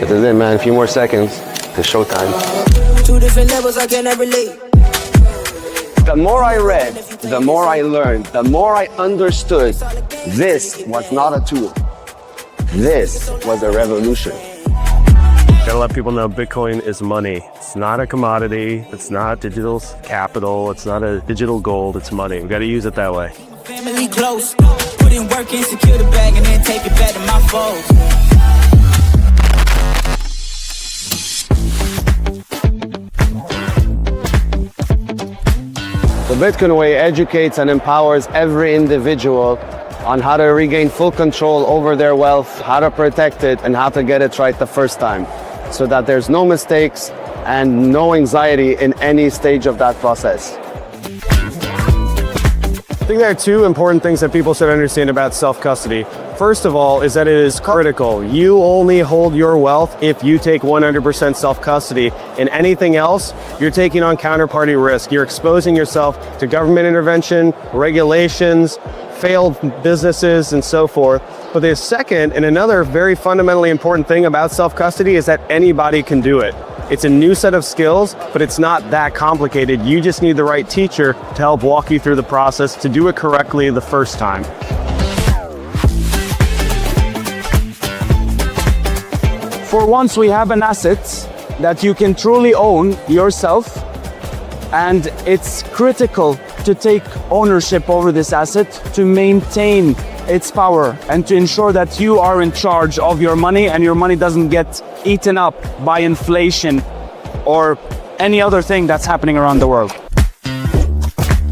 This is it, man. A few more seconds to showtime. Two different levels, I cannot relate. The more I read, the more I learned, the more I understood this was not a tool. This was a revolution. Gotta let people know Bitcoin is money. It's not a commodity. It's not digital capital. It's not a digital gold. It's money. We gotta use it that way. Family close, put in work and secure the bag and then take it back to my foes. The Bitcoin way educates and empowers every individual on how to regain full control over their wealth, how to protect it, and how to get it right the first time, so that there's no mistakes and no anxiety in any stage of that process. I think there are two important things that people should understand about self-custody. First of all is that it is critical. You only hold your wealth if you take 100% self-custody. In anything else, you're taking on counterparty risk. You're exposing yourself to government intervention, regulations, failed businesses, and so forth. But the second and another very fundamentally important thing about self-custody is that anybody can do it. It's a new set of skills, but it's not that complicated. You just need the right teacher to help walk you through the process to do it correctly the first time. For once, we have an asset that you can truly own yourself, and it's critical to take ownership over this asset to maintain its power and to ensure that you are in charge of your money and your money doesn't get eaten up by inflation or any other thing that's happening around the world.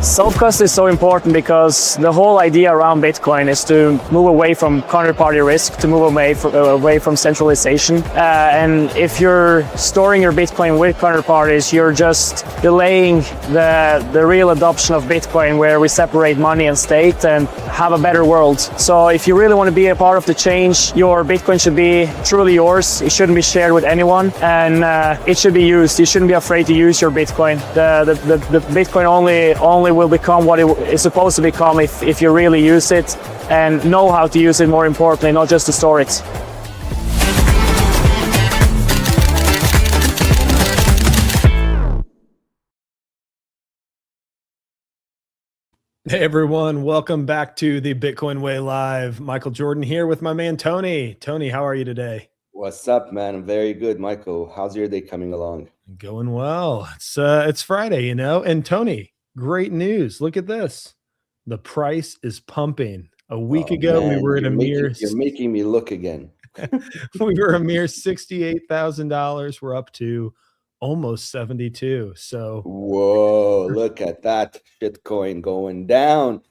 Self-custody is so important because the whole idea around Bitcoin is to move away from counterparty risk, to move away from centralization. And if you're storing your Bitcoin with counterparties, you're just delaying the real adoption of Bitcoin, where we separate money and state and have a better world. So if you really want to be a part of the change, your Bitcoin should be truly yours. It shouldn't be shared with anyone, and it should be used. You shouldn't be afraid to use your Bitcoin. The Bitcoin only will become what it is supposed to become if you really use it and know how to use it, more importantly, not just to store it. Hey everyone, welcome back to the Bitcoin Way Live. Michael Jordan here with my man Tony. Tony, how are you today? What's up, man? I'm very good, Michael. How's your day coming along? Going well. It's Friday, you know. And Tony, great news. Look at this. The price is pumping. A week ago, man, we were at a mere... You're making me look again. We were a mere $68,000. We're up to almost 72. So whoa, look at that shitcoin going down.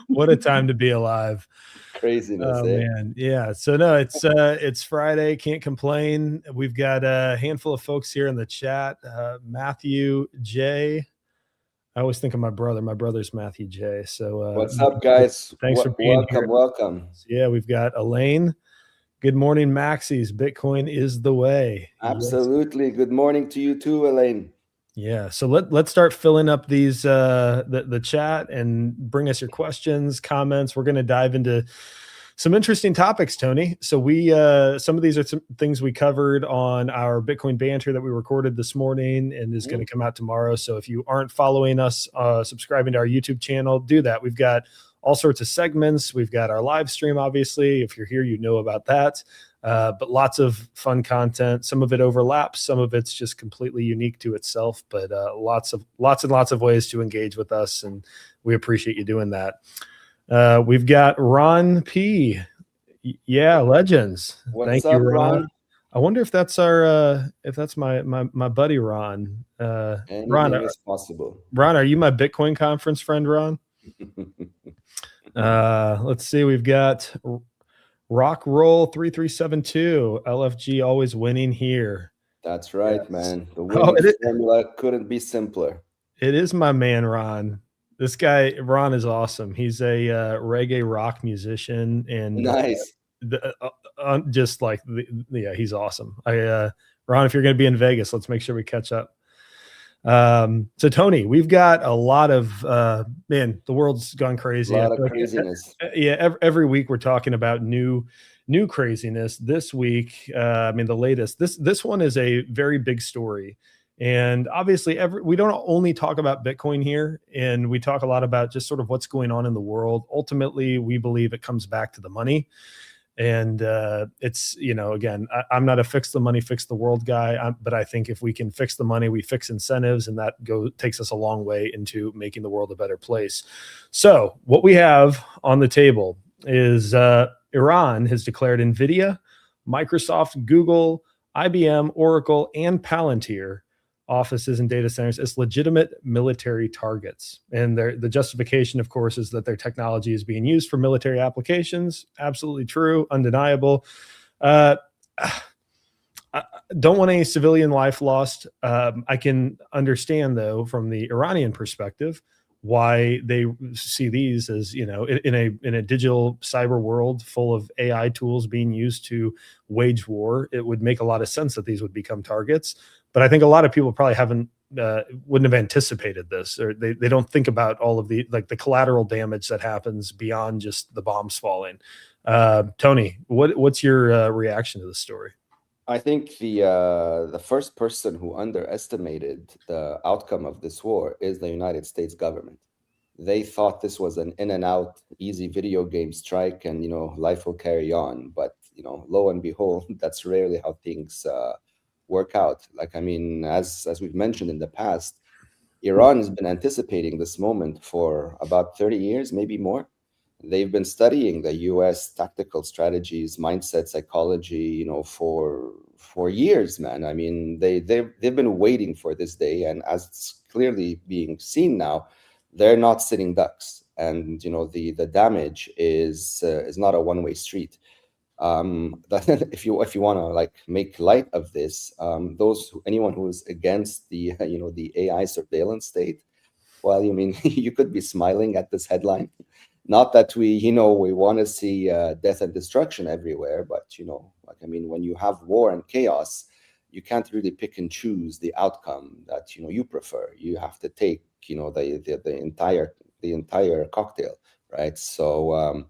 What a time to be alive. Craziness. Oh man, yeah. So no, it's Friday, can't complain. We've got a handful of folks here in the chat. Matthew J. I always think of my brother. My brother's Matthew J. So what's up, guys? Thanks for being here. Welcome. Yeah, we've got Elaine. Good morning, Maxie's. Bitcoin is the way. Absolutely. Yes. Good morning to you too, Elaine. Yeah. So let's start filling up these the chat and bring us your questions, comments. We're going to dive into some interesting topics, Tony. So we some of these are some things we covered on our Bitcoin banter that we recorded this morning and is going to come out tomorrow. So if you aren't following us, subscribing to our YouTube channel, do that. We've got all sorts of segments. We've got our live stream, obviously. If you're here, you know about that. But lots of fun content. Some of it overlaps. Some of it's just completely unique to itself. But lots and lots of ways to engage with us, and we appreciate you doing that. We've got Ron P. Yeah, legends. What's Thank up, you, Ron. Ron. I wonder if that's my buddy Ron. Ron, is possible. Ron, are you my Bitcoin conference friend, Ron? Let's see. We've got Rock Roll 3372. LFG always winning here. That's right, yes. Man. The winning formula couldn't be simpler. It is my man, Ron. This guy, Ron, is awesome. He's a reggae rock musician, and nice. Just like he's awesome. Ron, if you're going to be in Vegas, let's make sure we catch up. So Tony, we've got a lot of man, the world's gone crazy. A lot of craziness. Yeah, every week we're talking about new new craziness this week. I mean, the latest. This one is a very big story, and obviously, we don't only talk about Bitcoin here, and we talk a lot about just sort of what's going on in the world. Ultimately, we believe it comes back to the money. And it's, again, I'm not a fix the money, fix the world guy, but I think if we can fix the money, we fix incentives, and that takes us a long way into making the world a better place. So what we have on the table is Iran has declared NVIDIA, Microsoft, Google, IBM, Oracle, and Palantir offices and data centers as legitimate military targets. And the justification, of course, is that their technology is being used for military applications. Absolutely true, undeniable. I don't want any civilian life lost. I can understand, though, from the Iranian perspective, why they see these as, in a digital cyber world full of AI tools being used to wage war. It would make a lot of sense that these would become targets. But I think a lot of people probably wouldn't have anticipated this, or they don't think about all of the collateral damage that happens beyond just the bombs falling. Tony, what's your reaction to this story? I think the first person who underestimated the outcome of this war is the United States government. They thought this was an in and out, easy video game strike, and life will carry on. But lo and behold, that's rarely how things work out. As we've mentioned in the past, Iran has been anticipating this moment for about 30 years, maybe more. They've been studying the U.S. tactical strategies, mindset, psychology, for years, man. I mean, they've been waiting for this day, and as it's clearly being seen now, they're not sitting ducks. And the damage is not a one-way street. If you want to make light of this, anyone who is against the the AI surveillance state, well, you could be smiling at this headline. Not that we want to see death and destruction everywhere, but when you have war and chaos, you can't really pick and choose the outcome that you prefer. You have to take the entire cocktail, right? So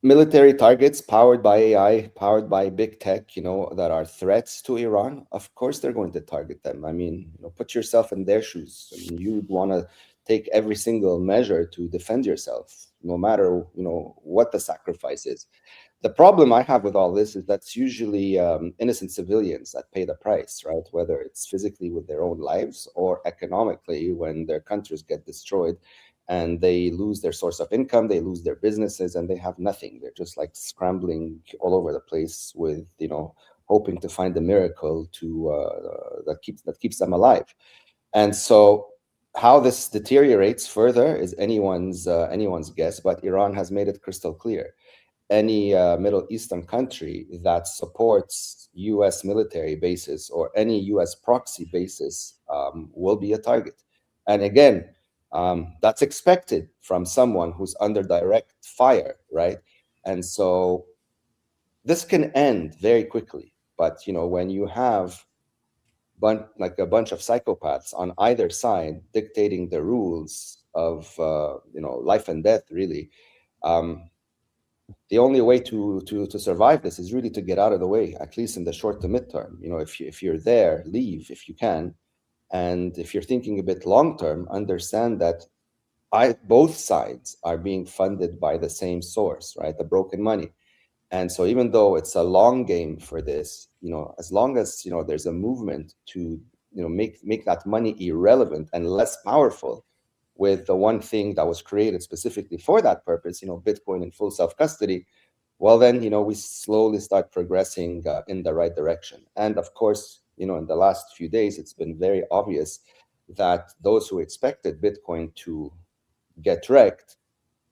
military targets powered by AI, powered by big tech, that are threats to Iran, of course they're going to target them. Put yourself in their shoes. You'd want to take every single measure to defend yourself, no matter what the sacrifice is. The problem I have with all this is that's usually innocent civilians that pay the price, right? Whether it's physically with their own lives or economically when their countries get destroyed and they lose their source of income, they lose their businesses, and they have nothing. They're just scrambling all over the place with, hoping to find a miracle that keeps them alive. And so how this deteriorates further is anyone's guess, but Iran has made it crystal clear. Any Middle Eastern country that supports U.S. military bases or any U.S. proxy bases will be a target. And again, that's expected from someone who's under direct fire, right? And so this can end very quickly. But when you have a bunch of psychopaths on either side dictating the rules of life and death, really, the only way to survive this is really to get out of the way, at least in the short to midterm. If you're there, leave if you can. And if you're thinking a bit long term, understand that both sides are being funded by the same source, right? The broken money. And so even though it's a long game for this, as long as there's a movement to make that money irrelevant and less powerful, with the one thing that was created specifically for that purpose, Bitcoin in full self-custody, well, then, we slowly start progressing in the right direction. And of course, in the last few days, it's been very obvious that those who expected Bitcoin to get wrecked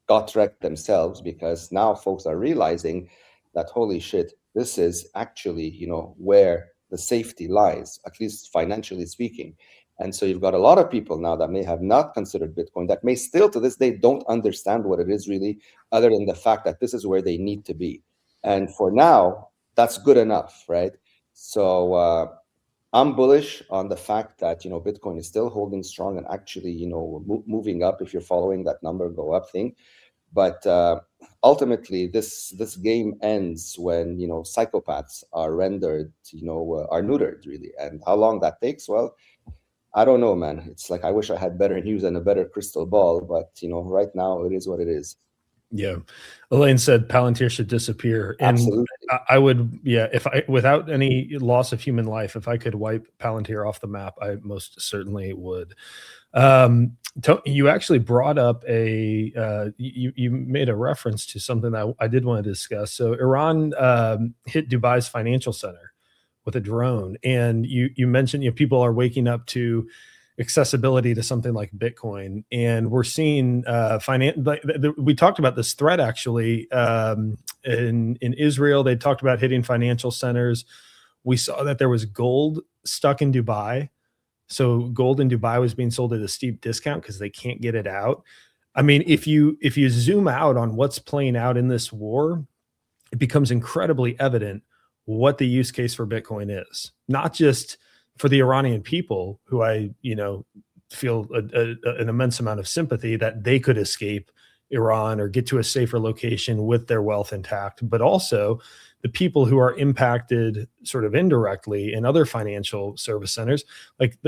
got wrecked themselves, because now folks are realizing that, holy shit, this is actually, where the safety lies, at least financially speaking. And so you've got a lot of people now that may have not considered Bitcoin, that may still to this day don't understand what it is really, other than the fact that this is where they need to be. And for now, that's good enough, right? So I'm bullish on the fact that, Bitcoin is still holding strong and actually, moving up, if you're following that number go up thing. But ultimately this game ends when psychopaths are rendered, are neutered really. And how long that takes, well, I don't know, man. It's like I wish I had better news and a better crystal ball, but right now it is what it is. Yeah. Elaine said Palantir should disappear. And Absolutely. I would, yeah, if I, without any loss of human life, if I could wipe Palantir off the map, I most certainly would. You actually brought up you made a reference to something that I did want to discuss. So Iran hit Dubai's financial center with a drone, and you mentioned people are waking up to accessibility to something like Bitcoin, and we're seeing we talked about this threat actually in Israel. They talked about hitting financial centers. We saw that there was gold stuck in Dubai. So gold in Dubai was being sold at a steep discount because they can't get it out. I mean, if you zoom out on what's playing out in this war, it becomes incredibly evident what the use case for Bitcoin is. Not just for the Iranian people, who I feel an immense amount of sympathy that they could escape Iran or get to a safer location with their wealth intact, but also the people who are impacted sort of indirectly in other financial service centers, like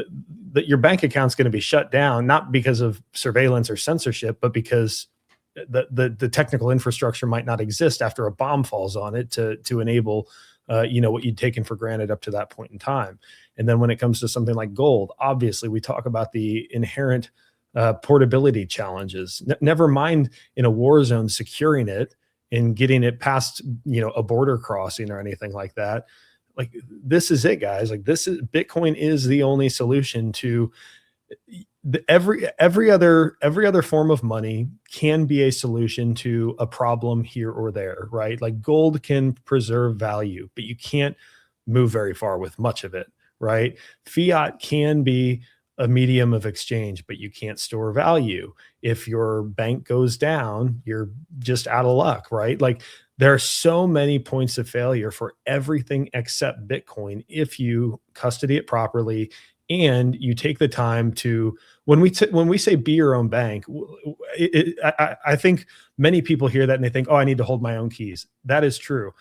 your bank account's going to be shut down, not because of surveillance or censorship, but because the technical infrastructure might not exist after a bomb falls on it to enable what you'd taken for granted up to that point in time. And then when it comes to something like gold, obviously we talk about the inherent portability challenges. Never mind in a war zone securing it and getting it past a border crossing or anything like that. Like, this is it, guys. Like, Bitcoin is the only solution to every other form of money can be a solution to a problem here or there, right? Like, gold can preserve value, but you can't move very far with much of it, right? Fiat can be a medium of exchange, but you can't store value. If your bank goes down, you're just out of luck, right? Like, there are so many points of failure for everything except Bitcoin if you custody it properly and you take the time to, when we say be your own bank, I think many people hear that and they think, oh, I need to hold my own keys. That is true.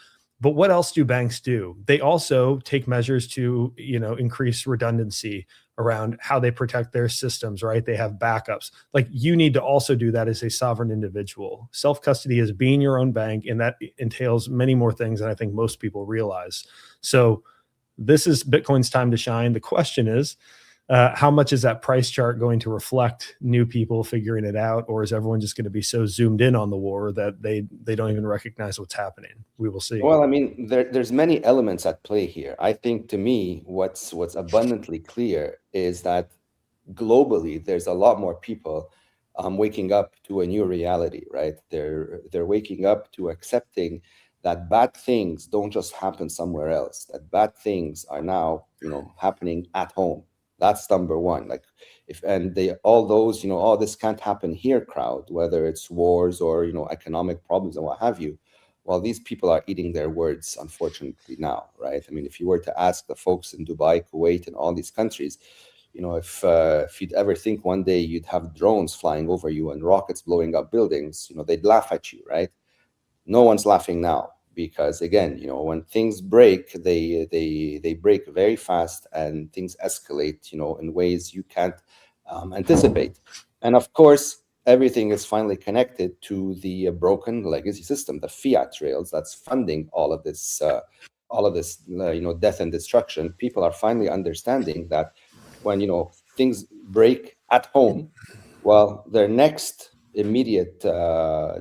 But what else do banks do? They also take measures to, increase redundancy around how they protect their systems, right? They have backups. Like, you need to also do that as a sovereign individual. Self-custody is being your own bank, and that entails many more things than I think most people realize. So this is Bitcoin's time to shine. The question is, how much is that price chart going to reflect new people figuring it out, or is everyone just going to be so zoomed in on the war that they don't even recognize what's happening? We will see. Well, I mean, there's many elements at play here. I think, to me, what's abundantly clear is that globally there's a lot more people waking up to a new reality, right? They're waking up to accepting that bad things don't just happen somewhere else, that bad things are now happening at home. That's number one. Like, all those oh, this can't happen here crowd, whether it's wars or economic problems and what have you, well, these people are eating their words, unfortunately, now, right? I mean, if you were to ask the folks in Dubai, Kuwait, and all these countries, if you'd ever think one day you'd have drones flying over you and rockets blowing up buildings, they'd laugh at you, right? No one's laughing now, because again, when things break, they break very fast, and things escalate, in ways you can't anticipate. And of course, everything is finally connected to the broken legacy system, the fiat rails that's funding all of this, death and destruction. People are finally understanding that when things break at home, well, their next immediate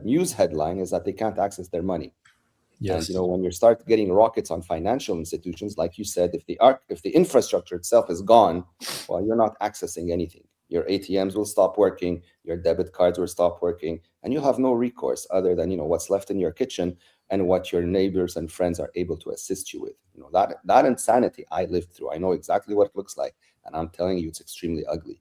news headline is that they can't access their money. Yes. And when you start getting rockets on financial institutions, like you said, if the infrastructure itself is gone, well, you're not accessing anything. Your ATMs will stop working, your debit cards will stop working, and you'll have no recourse other than what's left in your kitchen and what your neighbors and friends are able to assist you with. That insanity I lived through. I know exactly what it looks like, and I'm telling you, it's extremely ugly.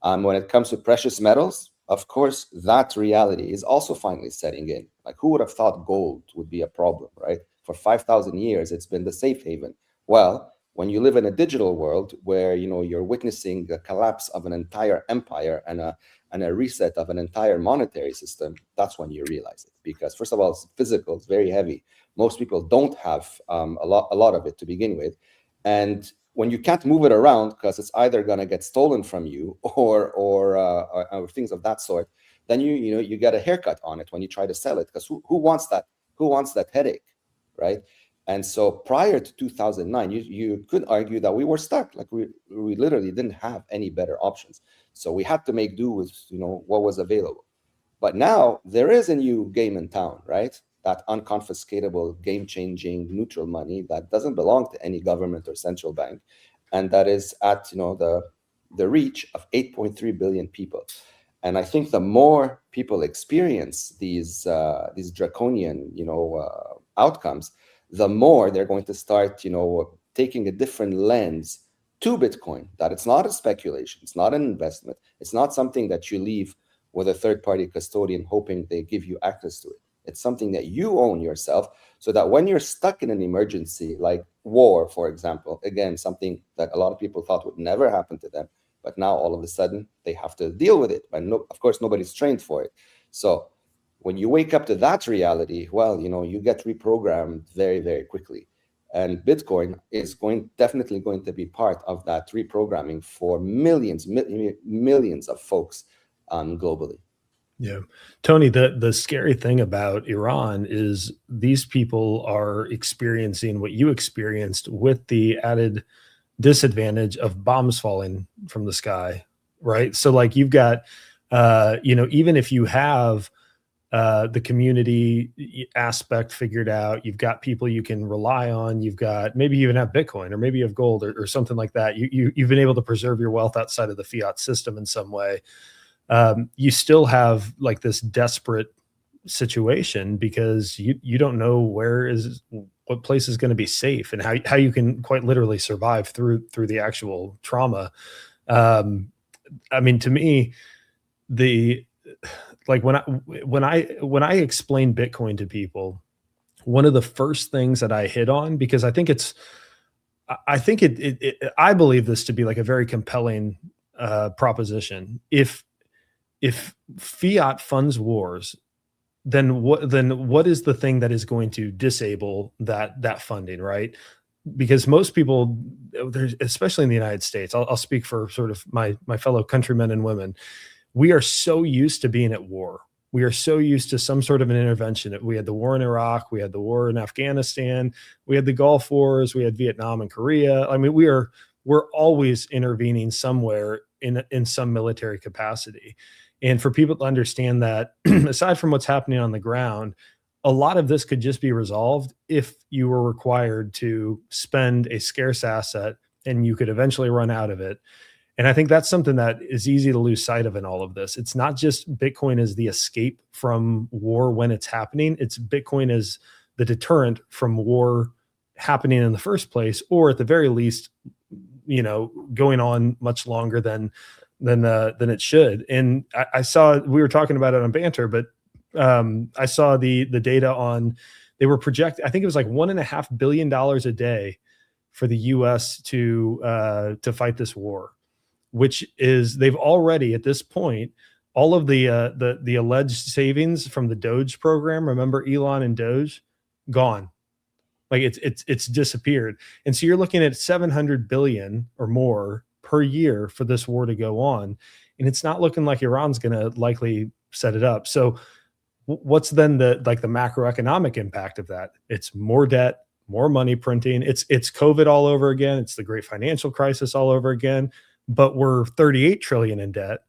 When it comes to precious metals, of course, that reality is also finally setting in. Like, who would have thought gold would be a problem, right? For 5,000 years, it's been the safe haven. Well, When you live in a digital world where you're witnessing the collapse of an entire empire and a reset of an entire monetary system, that's when you realize it. Because first of all, it's physical, it's very heavy. Most people don't have a lot of it to begin with, and when you can't move it around because it's either going to get stolen from you or things of that sort, then you get a haircut on it when you try to sell it, because who wants that? Who wants that headache, right? And so prior to 2009, you could argue that we were stuck. Like we literally didn't have any better options. So we had to make do with what was available. But now there is a new game in town, right? That unconfiscatable, game-changing, neutral money that doesn't belong to any government or central bank, and that is at the reach of 8.3 billion people. And I think the more people experience these draconian outcomes, the more they're going to start taking a different lens to Bitcoin. That it's not a speculation, it's not an investment, it's not something that you leave with a third-party custodian hoping they give you access to it. It's something that you own yourself, so that when you're stuck in an emergency like war, for example, again, something that a lot of people thought would never happen to them, but now all of a sudden they have to deal with it. And of course, nobody's trained for it. So when you wake up to that reality, well, you get reprogrammed very, very quickly. And Bitcoin is definitely going to be part of that reprogramming for millions of folks globally. Yeah. Tony, the scary thing about Iran is these people are experiencing what you experienced, with the added disadvantage of bombs falling from the sky, right? So like you've got, even if you have the community aspect figured out, you've got people you can rely on, you've got, maybe you even have Bitcoin, or maybe you have gold or something like that. You've been able to preserve your wealth outside of the fiat system in some way. You still have like this desperate situation because you don't know what place is going to be safe, and how you can quite literally survive through the actual trauma. I mean, to me, like when I explain Bitcoin to people, one of the first things that I hit on, because I believe this to be like a very compelling proposition. If fiat funds wars, then what is the thing that is going to disable that funding, right? Because most people, especially in the United States, I'll speak for sort of my fellow countrymen and women, we are so used to being at war. We are so used to some sort of an intervention. We had the war in Iraq, we had the war in Afghanistan, we had the Gulf Wars, we had Vietnam and Korea. I mean, we're always intervening somewhere in some military capacity. And for people to understand that, aside from what's happening on the ground, a lot of this could just be resolved if you were required to spend a scarce asset and you could eventually run out of it. And I think that's something that is easy to lose sight of in all of this. It's not just Bitcoin as the escape from war when it's happening. It's Bitcoin as the deterrent from war happening in the first place, or at the very least, going on much longer than it should. And I saw, we were talking about it on Banter, but I saw the data on, they were projecting, I think it was like $1.5 billion a day for the US to fight this war, which is, they've already at this point, all of the alleged savings from the Doge program, remember Elon and Doge, gone. Like it's disappeared. And so you're looking at 700 billion or more per year for this war to go on. And it's not looking like Iran's going to likely set it up. So what's then the macroeconomic impact of that? It's more debt, more money printing. It's COVID all over again. It's the great financial crisis all over again, but we're 38 trillion in debt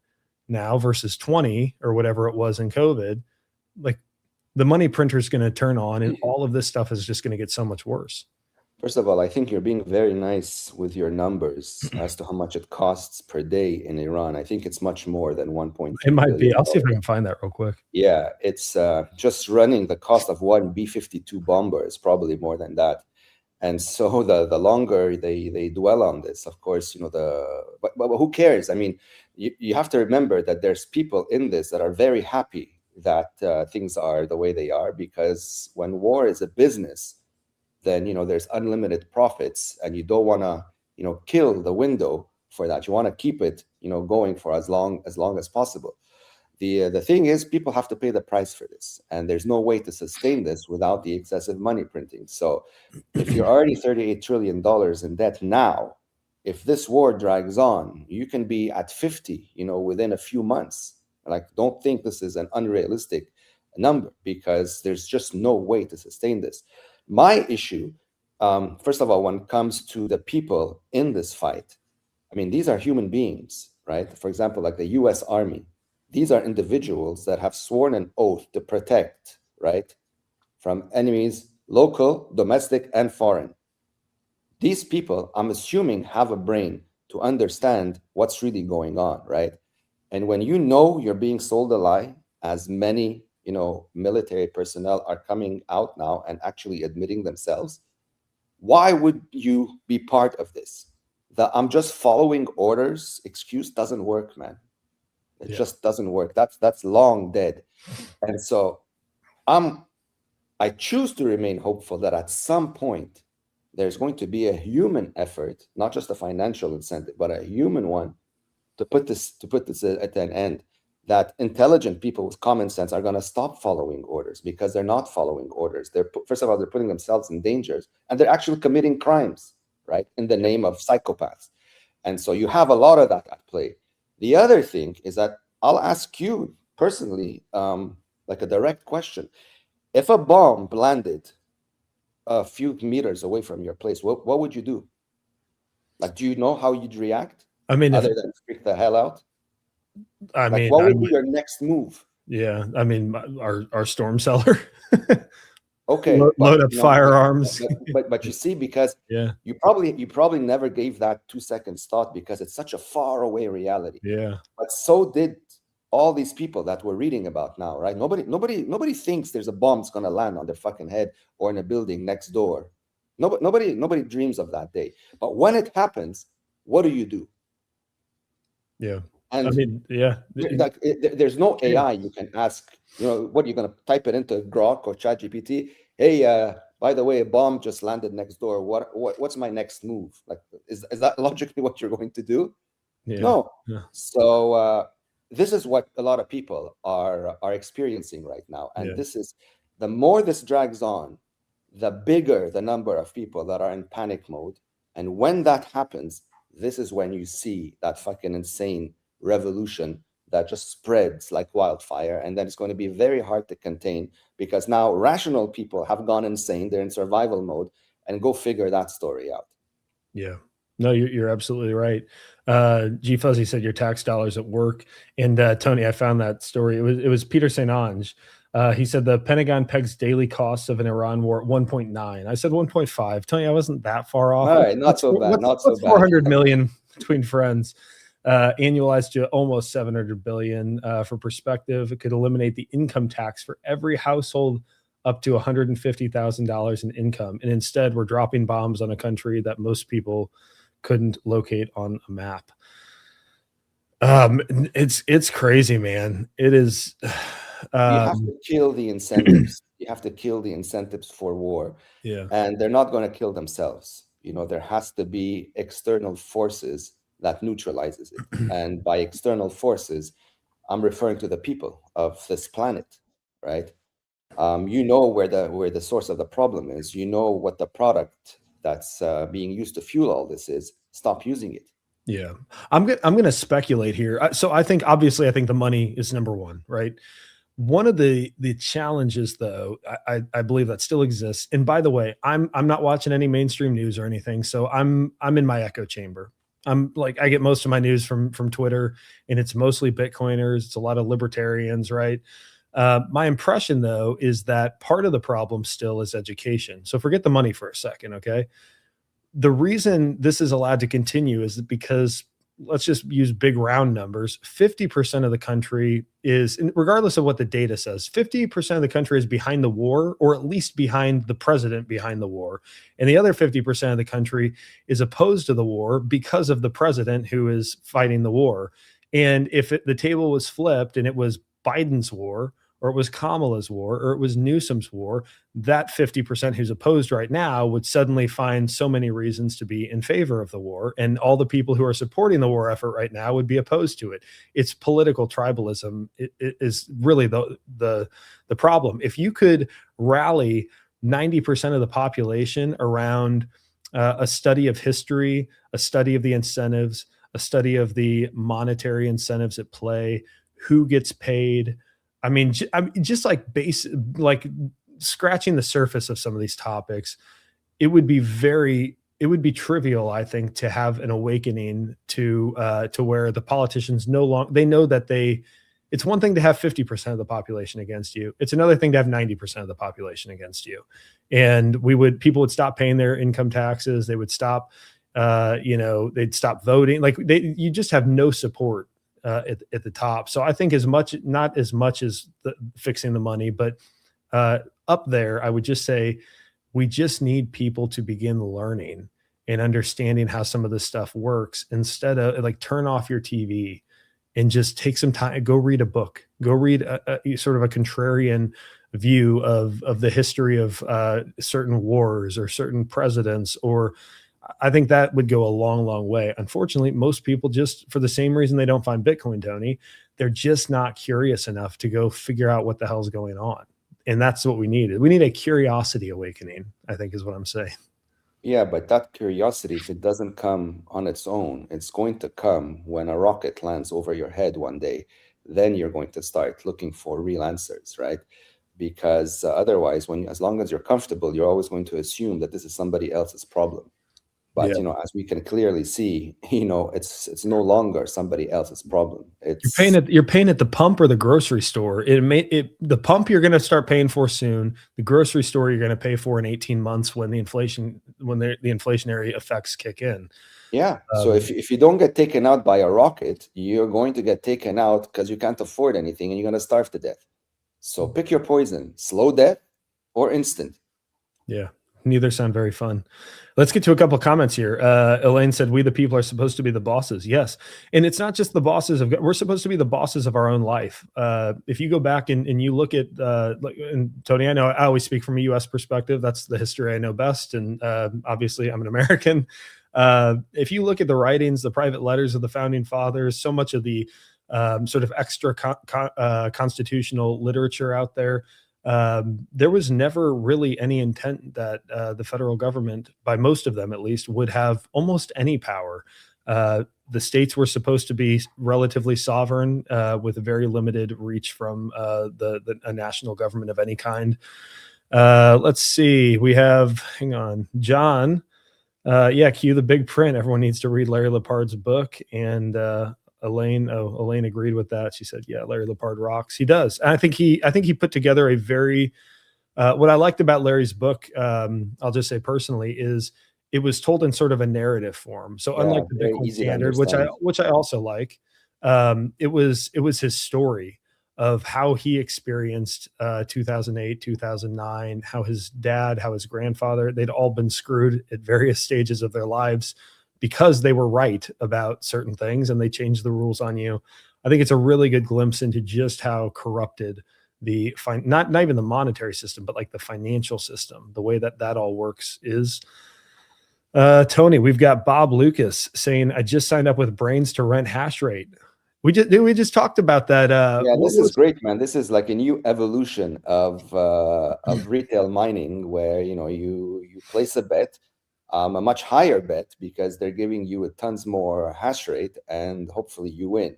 now versus 20 or whatever it was in COVID. Like, the money printer is going to turn on, and all of this stuff is just going to get so much worse. First of all, I think you're being very nice with your numbers as to how much it costs per day in Iran. I think it's much more than 1.3 It might be. I'll see if I billion. can find that real quick. Yeah, it's just running the cost of one B-52 bomber is probably more than that. And so the longer they dwell on this, of course, but who cares? I mean, you have to remember that there's people in this that are very happy that things are the way they are, because when war is a business, then there's unlimited profits, and you don't want to kill the window for that. You want to keep it going for as long as possible. The thing is, people have to pay the price for this, and there's no way to sustain this without the excessive money printing. So if you're already $38 trillion in debt now, if this war drags on, you can be at 50 within a few months. Like, don't think this is an unrealistic number, because there's just no way to sustain this. My issue, first of all, when it comes to the people in this fight, I mean, these are human beings, right? For example, like the US Army, these are individuals that have sworn an oath to protect, right, from enemies, local, domestic, and foreign. These people, I'm assuming, have a brain to understand what's really going on, right? And when you're being sold a lie, as many military personnel are coming out now and actually admitting themselves, why would you be part of this? The I'm just following orders excuse doesn't work, man. It just doesn't work. That's long dead. And so I choose to remain hopeful that at some point there's going to be a human effort, not just a financial incentive, but a human one, to put this at an end. That intelligent people with common sense are going to stop following orders, because they're not following orders. First of all, they're putting themselves in dangers, and they're actually committing crimes, right, in the name of psychopaths. And so you have a lot of that at play. The other thing is that I'll ask you personally, like a direct question. If a bomb landed a few meters away from your place, what would you do? Like, do you know how you'd react? I mean, other than freak the hell out? What would be your next move? Yeah, I mean, our storm cellar. Okay, load up firearms. But you see, because you probably never gave that 2 seconds thought, because it's such a far away reality. Yeah. But so did all these people that we're reading about now, right? Nobody thinks there's a bomb that's gonna land on their fucking head or in a building next door. Nobody dreams of that day. But when it happens, what do? Yeah. And I mean, there's no AI you can ask. What are you going to type it into Grok or ChatGPT? Hey, by the way, a bomb just landed next door. What's my next move? Like, is that logically what you're going to do? Yeah. No. Yeah. So this is what a lot of people are experiencing right now, and this is, the more this drags on, the bigger the number of people that are in panic mode. And when that happens, this is when you see that fucking insane revolution that just spreads like wildfire, and then it's going to be very hard to contain, because now rational people have gone insane. They're in survival mode, and go figure that story out. Yeah. No, you're absolutely right. G Fuzzy said your tax dollars at work. And Tony, I found that story. It was Peter St. Ange. He said the Pentagon pegs daily costs of an Iran war at 1.9. I said 1.5. Tony, I wasn't that far off. All right, not so bad. Not so bad. 400 million between friends. Annualized to almost 700 billion. For perspective, it could eliminate the income tax for every household up to $150,000 in income. And instead, we're dropping bombs on a country that most people couldn't locate on a map. It's crazy, man. It is. You have to kill the incentives. You have to kill the incentives for war. Yeah. And they're not going to kill themselves. There has to be external forces that neutralizes it. And by external forces, I'm referring to the people of this planet, right? Where the source of the problem is. What the product that's being used to fuel all this is. Stop using it. Yeah, I'm going to speculate here. So I think the money is number one, right? One of the challenges, though, I believe that still exists. And by the way, I'm not watching any mainstream news or anything, so I'm in my echo chamber. I get most of my news from Twitter, and it's mostly Bitcoiners. It's a lot of libertarians, right? My impression, though, is that part of the problem still is education. So forget the money for a second, okay? The reason this is allowed to continue is because, let's just use big round numbers, 50% of the country is, regardless of what the data says, 50% of the country is behind the war, or at least behind the president behind the war. And the other 50% of the country is opposed to the war because of the president who is fighting the war. And if the table was flipped and it was Biden's war or it was Kamala's war, or it was Newsom's war, that 50% who's opposed right now would suddenly find so many reasons to be in favor of the war. And all the people who are supporting the war effort right now would be opposed to it. It's political tribalism. It is really the problem. If you could rally 90% of the population around a study of history, a study of the incentives, a study of the monetary incentives at play, who gets paid. I mean, just like like scratching the surface of some of these topics, it would be trivial, I think, to have an awakening to where the politicians no longer, they know that it's one thing to have 50% of the population against you. It's another thing to have 90% of the population against you. And people would stop paying their income taxes. They would stop, they'd stop voting. Like you just have no support at the top. So I think not as much as fixing the money, but up there, I would just say we just need people to begin learning and understanding how some of this stuff works, instead of like turn off your TV and just take some time, go read a book, go read a sort of a contrarian view of the history of certain wars or certain presidents, or I think that would go a long, long way. Unfortunately, most people, just for the same reason they don't find Bitcoin, Tony, they're just not curious enough to go figure out what the hell's going on. And that's what we need. We need a curiosity awakening, I think is what I'm saying. Yeah, but that curiosity, if it doesn't come on its own, it's going to come when a rocket lands over your head one day. Then you're going to start looking for real answers, right? Because otherwise, as long as you're comfortable, you're always going to assume that this is somebody else's problem. But Yeah. as we can clearly see, it's no longer somebody else's problem. You're paying at the pump or the grocery store. The pump you're going to start paying for soon. The grocery store you're going to pay for in 18 months when the inflationary effects kick in. Yeah. So if you don't get taken out by a rocket, you're going to get taken out because you can't afford anything and you're going to starve to death. So pick your poison: slow death or instant. Yeah. Neither sound very fun. Let's get to a couple of comments here. Elaine said, "We the people are supposed to be the bosses." Yes. And it's not just the bosses we're supposed to be the bosses of our own life. If you go back and you look at, and Tony, I know I always speak from a US perspective. That's the history I know best. And obviously I'm an American. If you look at the writings, the private letters of the founding fathers, so much of the sort of extra constitutional literature out there, there was never really any intent that the federal government, by most of them at least, would have almost any power. The states were supposed to be relatively sovereign, with a very limited reach from a national government of any kind. Let's see. We have, hang on, John. Cue the big print. Everyone needs to read Larry Lepard's book. And Elaine agreed with that. She said, yeah, Larry Lepard rocks. He does. And I think he put together a very, what I liked about Larry's book, I'll just say personally, is it was told in sort of a narrative form. So unlike the Bitcoin Standard, which I also like, it was his story of how he experienced 2008, 2009, how his dad, how his grandfather, they'd all been screwed at various stages of their lives because they were right about certain things and they changed the rules on you. I think it's a really good glimpse into just how corrupted not even the monetary system, but like the financial system, the way that all works is. Tony, we've got Bob Lucas saying, I just signed up with Brains to rent hash rate. We just talked about that. This is great, man. This is like a new evolution of retail mining, where you place a bet, a much higher bet, because they're giving you a tons more hash rate, and hopefully you win.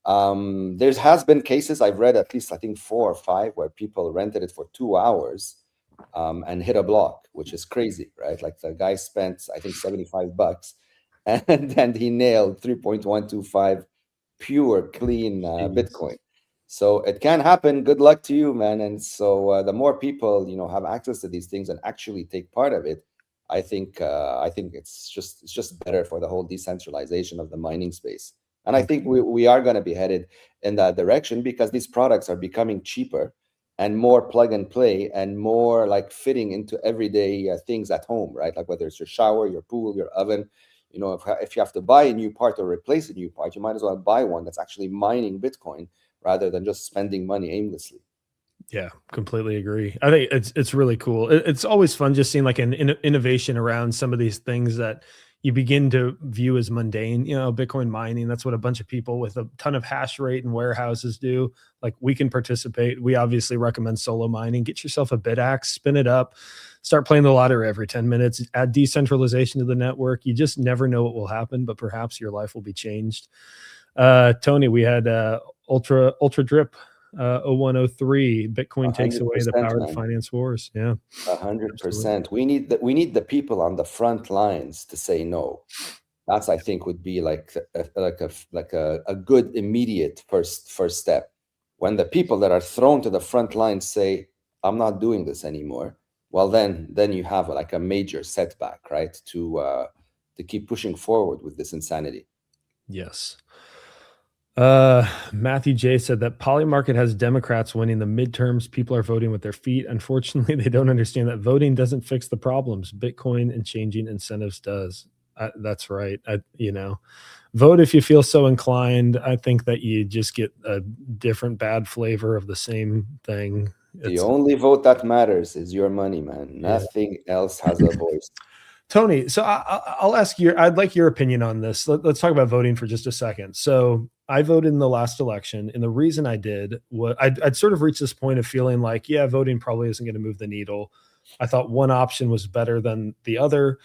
There has been cases I've read, at least I think 4 or 5, where people rented it for 2 hours and hit a block, which is crazy, right? Like the guy spent, I think, $75 and then he nailed 3.125 pure, clean Bitcoin. So it can happen. Good luck to you, man. And so the more people, have access to these things and actually take part of it, I think it's just better for the whole decentralization of the mining space. And I think we are going to be headed in that direction, because these products are becoming cheaper and more plug and play and more like fitting into everyday things at home, right? Like whether it's your shower, your pool, your oven, if you have to buy a new part or replace a new part, you might as well buy one that's actually mining Bitcoin rather than just spending money aimlessly. Yeah, completely agree. I think it's really cool. It's always fun just seeing like an innovation around some of these things that you begin to view as mundane. You know, Bitcoin mining, that's what a bunch of people with a ton of hash rate and warehouses do. Like we can participate. We obviously recommend solo mining. Get yourself a Bidax, spin it up, start playing the lottery every 10 minutes, add decentralization to the network. You just never know what will happen, but perhaps your life will be changed. Tony, we had Ultra Drip 0103. Bitcoin takes away the 100%, power to man. finance wars. Yeah, absolutely. 100%. We need the people on the front lines to say no. That's, I think, would be like a good immediate first step. When the people that are thrown to the front line say, "I'm not doing this anymore," well, then you have like a major setback, right? To keep pushing forward with this insanity. Yes. Matthew J said that Polymarket has Democrats winning the midterms. People are voting with their feet. Unfortunately, they don't understand that voting doesn't fix the problems. Bitcoin and changing incentives does. That's right. Vote if you feel so inclined. I think that you just get a different bad flavor of the same thing. The only vote that matters is your money, man. Yeah. Nothing else has a voice. Tony, so I'll ask you, I'd like your opinion on this. Let's talk about voting for just a second. So I voted in the last election, and the reason I did was I'd sort of reached this point of feeling like, yeah, voting probably isn't going to move the needle. I thought one option was better than the other.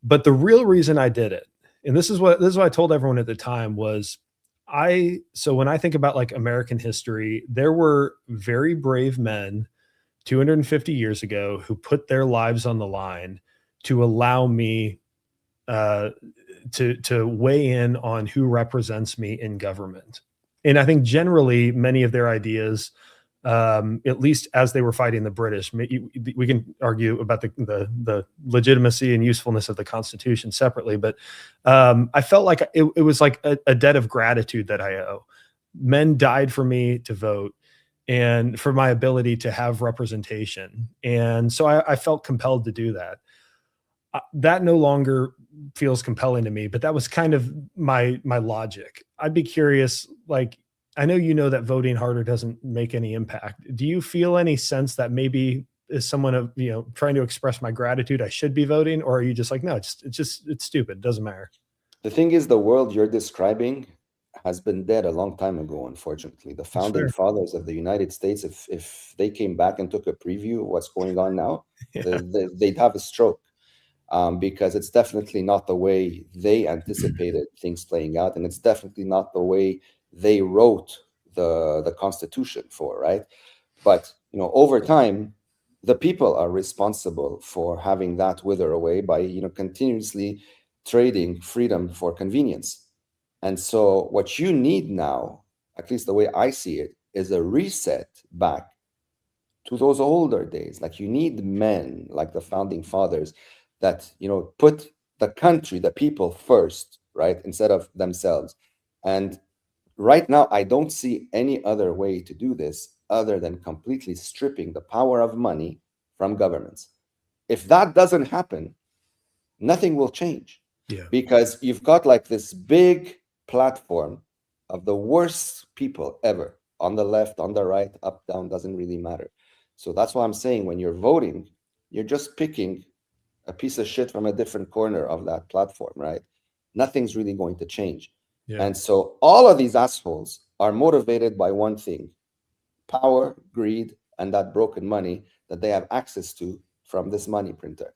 But the real reason I did it, and this is what I told everyone at the time, was so when I think about like American history, there were very brave men 250 years ago who put their lives on the line to allow me uh, to weigh in on who represents me in government. And I think generally many of their ideas, at least as they were fighting the British, we can argue about the legitimacy and usefulness of the Constitution separately, but I felt like it was like a debt of gratitude that I owe. Men died for me to vote and for my ability to have representation. And so I felt compelled to do that. That no longer feels compelling to me, but that was kind of my logic. I'd be curious, like, I know you know that voting harder doesn't make any impact. Do you feel any sense that maybe as someone of, trying to express my gratitude, I should be voting, or are you just like, no, it's stupid, it doesn't matter? The thing is, the world you're describing has been dead a long time ago, unfortunately. The founding fair. fathers of the United States, if they came back and took a preview of what's going on now, Yeah. they'd have a stroke. Because it's definitely not the way they anticipated things playing out, and it's definitely not the way they wrote the Constitution for, right? But over time, the people are responsible for having that wither away by continuously trading freedom for convenience. And so, what you need now, at least the way I see it, is a reset back to those older days. Like, you need men like the founding fathers that put the country, the people first, right, instead of themselves. And right now, I don't see any other way to do this other than completely stripping the power of money from governments. If that doesn't happen, nothing will change. Yeah. Because you've got like this big platform of the worst people ever, on the left, on the right, up, down, doesn't really matter. So that's why I'm saying, when you're voting, you're just picking a piece of shit from a different corner of that platform, right? Nothing's really going to change. Yeah. And so all of these assholes are motivated by one thing: power, greed, and that broken money that they have access to from this money printer.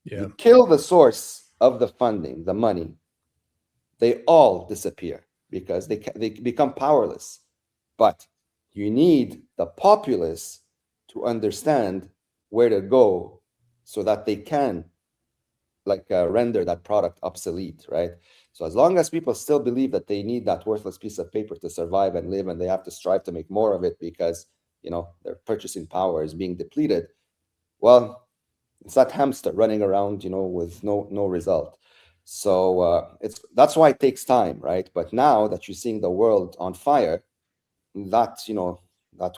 Yeah. You kill the source of the funding, the money, they all disappear because they become powerless. But you need the populace to understand where to go so that they can render that product obsolete, right? So as long as people still believe that they need that worthless piece of paper to survive and live, and they have to strive to make more of it because their purchasing power is being depleted, well, it's that hamster running around with no result. So that's why it takes time, right? But now that you're seeing the world on fire, that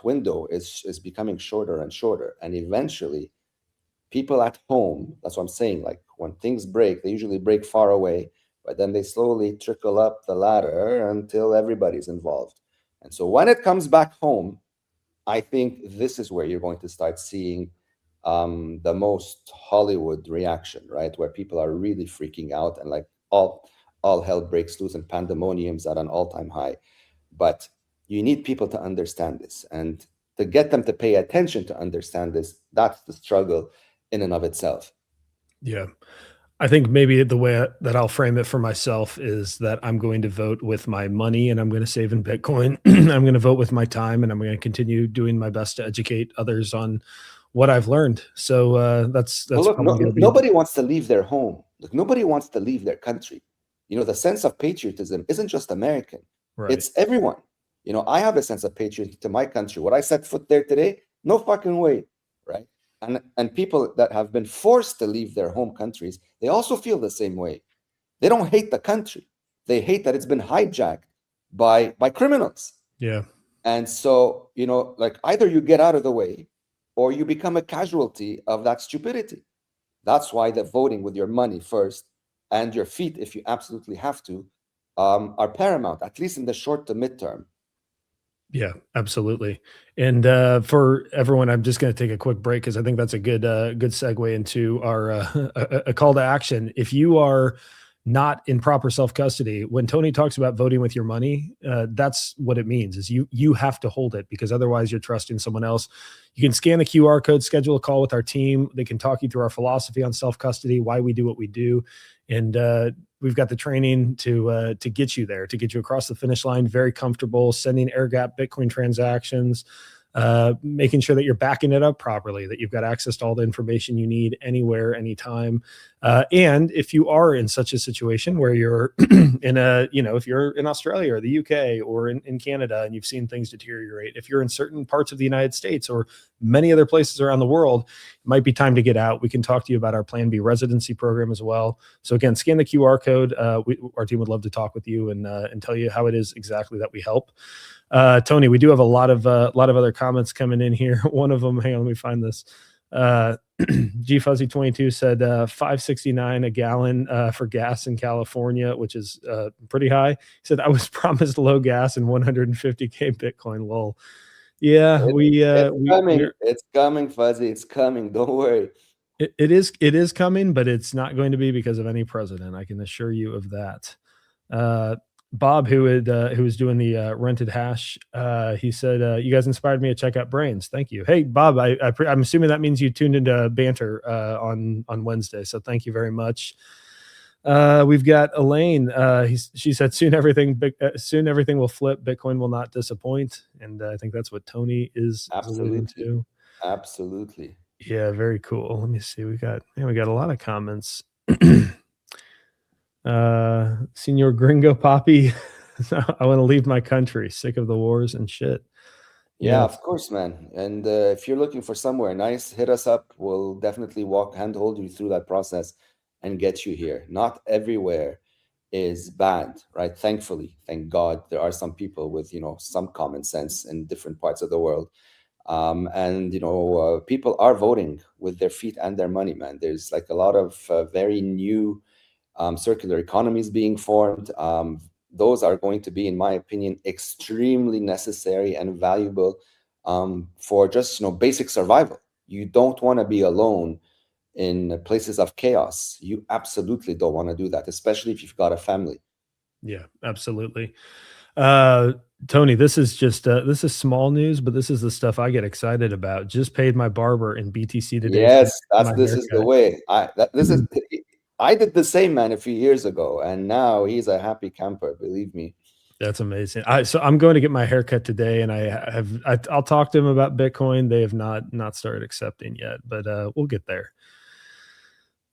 window is becoming shorter and shorter, and eventually people at home, that's what I'm saying, like, when things break, they usually break far away, but then they slowly trickle up the ladder until everybody's involved. And so when it comes back home, I think this is where you're going to start seeing the most Hollywood reaction, right? Where people are really freaking out and like all hell breaks loose and pandemonium's at an all-time high. But you need people to understand this, and to get them to pay attention to understand this, that's the struggle in and of itself. Yeah. I think maybe the way that I'll frame it for myself is that I'm going to vote with my money and I'm going to save in Bitcoin. I'm going to vote with my time and I'm going to continue doing my best to educate others on what I've learned. So that's Well, look, probably going to be nobody wants to leave their home. Look, nobody wants to leave their country. The sense of patriotism isn't just American. right. It's everyone. I have a sense of patriotism to my country. Would I set foot there today? No fucking way, right? And people that have been forced to leave their home countries, they also feel the same way. They don't hate the country. They hate that it's been hijacked by criminals. Yeah. And so, like either you get out of the way or you become a casualty of that stupidity. That's why the voting with your money first and your feet, if you absolutely have to, are paramount, at least in the short to midterm. Yeah, absolutely. And for everyone, I'm just going to take a quick break because I think that's a good segue into our a call to action. If you are not in proper self custody, when Tony talks about voting with your money, that's what it means. Is you have to hold it, because otherwise you're trusting someone else. You can scan the QR code, schedule a call with our team. They can talk you through our philosophy on self custody, why we do what we do, and we've got the training to get you there, to get you across the finish line, very comfortable, sending air gap Bitcoin transactions, making sure that you're backing it up properly, that you've got access to all the information you need anywhere, anytime. And if you are in such a situation where you're if you're in Australia or the UK or in Canada and you've seen things deteriorate, if you're in certain parts of the United States or many other places around the world, it might be time to get out. We can talk to you about our Plan B residency program as well. So again, scan the QR code. Our team would love to talk with you and tell you how it is exactly that we help. Tony, we do have a lot of other comments coming in here. One of them, hang on, let me find this. G Fuzzy 22 said $5.69 a gallon for gas in California, which is pretty high. He said, I was promised low gas and 150K Bitcoin. Lol. Yeah, it's coming, Fuzzy. It's coming. Don't worry. It is coming, but it's not going to be because of any president. I can assure you of that. Bob, who was doing the rented hash, he said, "You guys inspired me to check out Brains. Thank you." Hey, Bob, I'm assuming that means you tuned into Banter on Wednesday. So thank you very much. We've got Elaine. She said, "Soon everything will flip. Bitcoin will not disappoint." And I think that's what Tony is alluding to. Absolutely. Yeah, very cool. Let me see. We got a lot of comments. Senor Gringo Poppy, I want to leave my country, sick of the wars and shit. Yeah, of course, man. And if you're looking for somewhere nice, hit us up. We'll definitely handhold you through that process and get you here. Not everywhere is bad, right? Thankfully, thank God, there are some people with some common sense in different parts of the world. And people are voting with their feet and their money, man. There's like a lot of very new circular economies being formed. Those are going to be, in my opinion, extremely necessary and valuable for just basic survival. You don't want to be alone in places of chaos. You absolutely don't want to do that, especially if you've got a family. Yeah, absolutely. Tony, this is just this is small news, but this is the stuff I get excited about. Just paid my barber in BTC today. Yes, this is the way. I did the same, man, a few years ago, and now he's a happy camper. Believe me. That's amazing. So I'm going to get my haircut today, and I'll talk to him about Bitcoin. They have not started accepting yet, but we'll get there.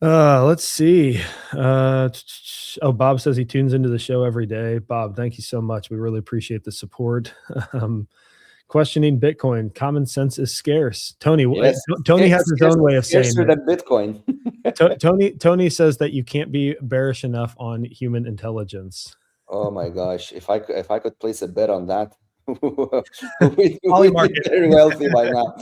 Let's see. Bob says he tunes into the show every day. Bob, thank you so much. We really appreciate the support. Questioning Bitcoin. Common sense is scarce. Tony, yes, Tony has his own way of saying it. Than Bitcoin. Tony says that you can't be bearish enough on human intelligence. Oh my gosh! If I could place a bet on that, we'd be very wealthy by now.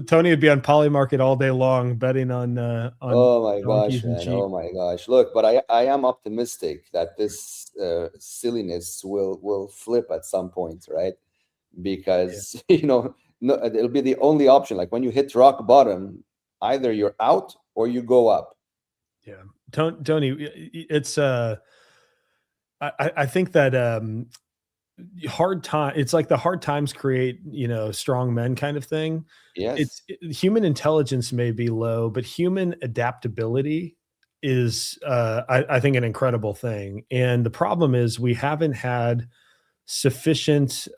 Tony would be on Polymarket all day long betting on oh my gosh, man! Oh my gosh! Look, but I am optimistic that this silliness will flip at some point, right? because no, it'll be the only option. Like when you hit rock bottom, either you're out or you go up. Yeah, Tony, it's I think that it's like the hard times create strong men kind of thing. Yes. Human intelligence may be low, but human adaptability is I think an incredible thing. And the problem is we haven't had sufficient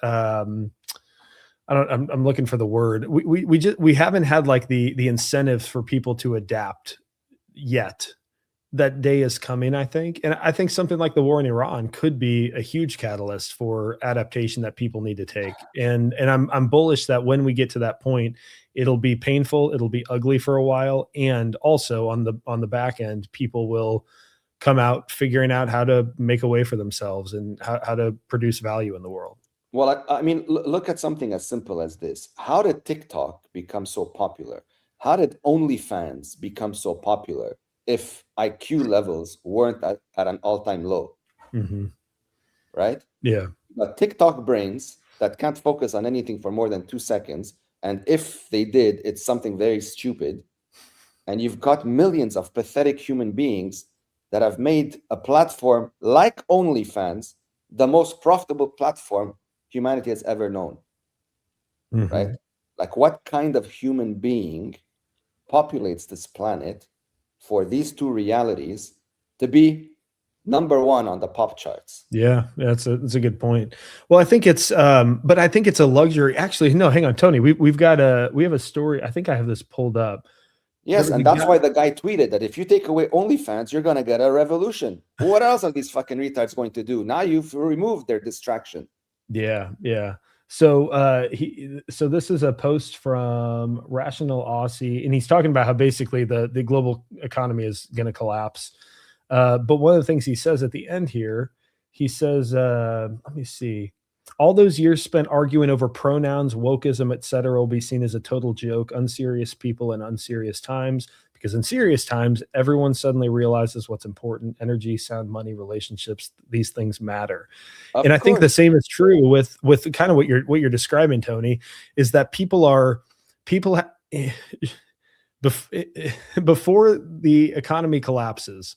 I'm looking for the word. We haven't had like the incentives for people to adapt yet. That day is coming, I think. And I think something like the war in Iran could be a huge catalyst for adaptation that people need to take. And I'm bullish that when we get to that point, it'll be painful, it'll be ugly for a while. And also on the back end, people will come out figuring out how to make a way for themselves and how to produce value in the world. Well, I mean, look at something as simple as this. How did TikTok become so popular? How did OnlyFans become so popular if IQ levels weren't at an all-time low? Mm-hmm. Right? Yeah. But TikTok brains that can't focus on anything for more than 2 seconds, and if they did, it's something very stupid. And you've got millions of pathetic human beings that have made a platform like OnlyFans the most profitable platform humanity has ever known. Mm-hmm. Right? Like, what kind of human being populates this planet for these two realities to be number one on the pop charts? Yeah, that's a good point. Well, I think it's but I think it's a luxury. Actually, no, hang on, Tony. We have a story. I think I have this pulled up. Yes, and that's why the guy tweeted that if you take away OnlyFans, you're gonna get a revolution. What else are these fucking retards going to do? Now you've removed their distraction. Yeah. So so this is a post from Rational Aussie, and he's talking about how basically the global economy is going to collapse. But one of the things he says at the end here, he says, let me see. All those years spent arguing over pronouns, wokeism, etc., will be seen as a total joke. Unserious people in unserious times, because in serious times, everyone suddenly realizes what's important: energy, sound money, relationships. These things matter. And I think the same is true with kind of what you're describing, Tony, is that before the economy collapses,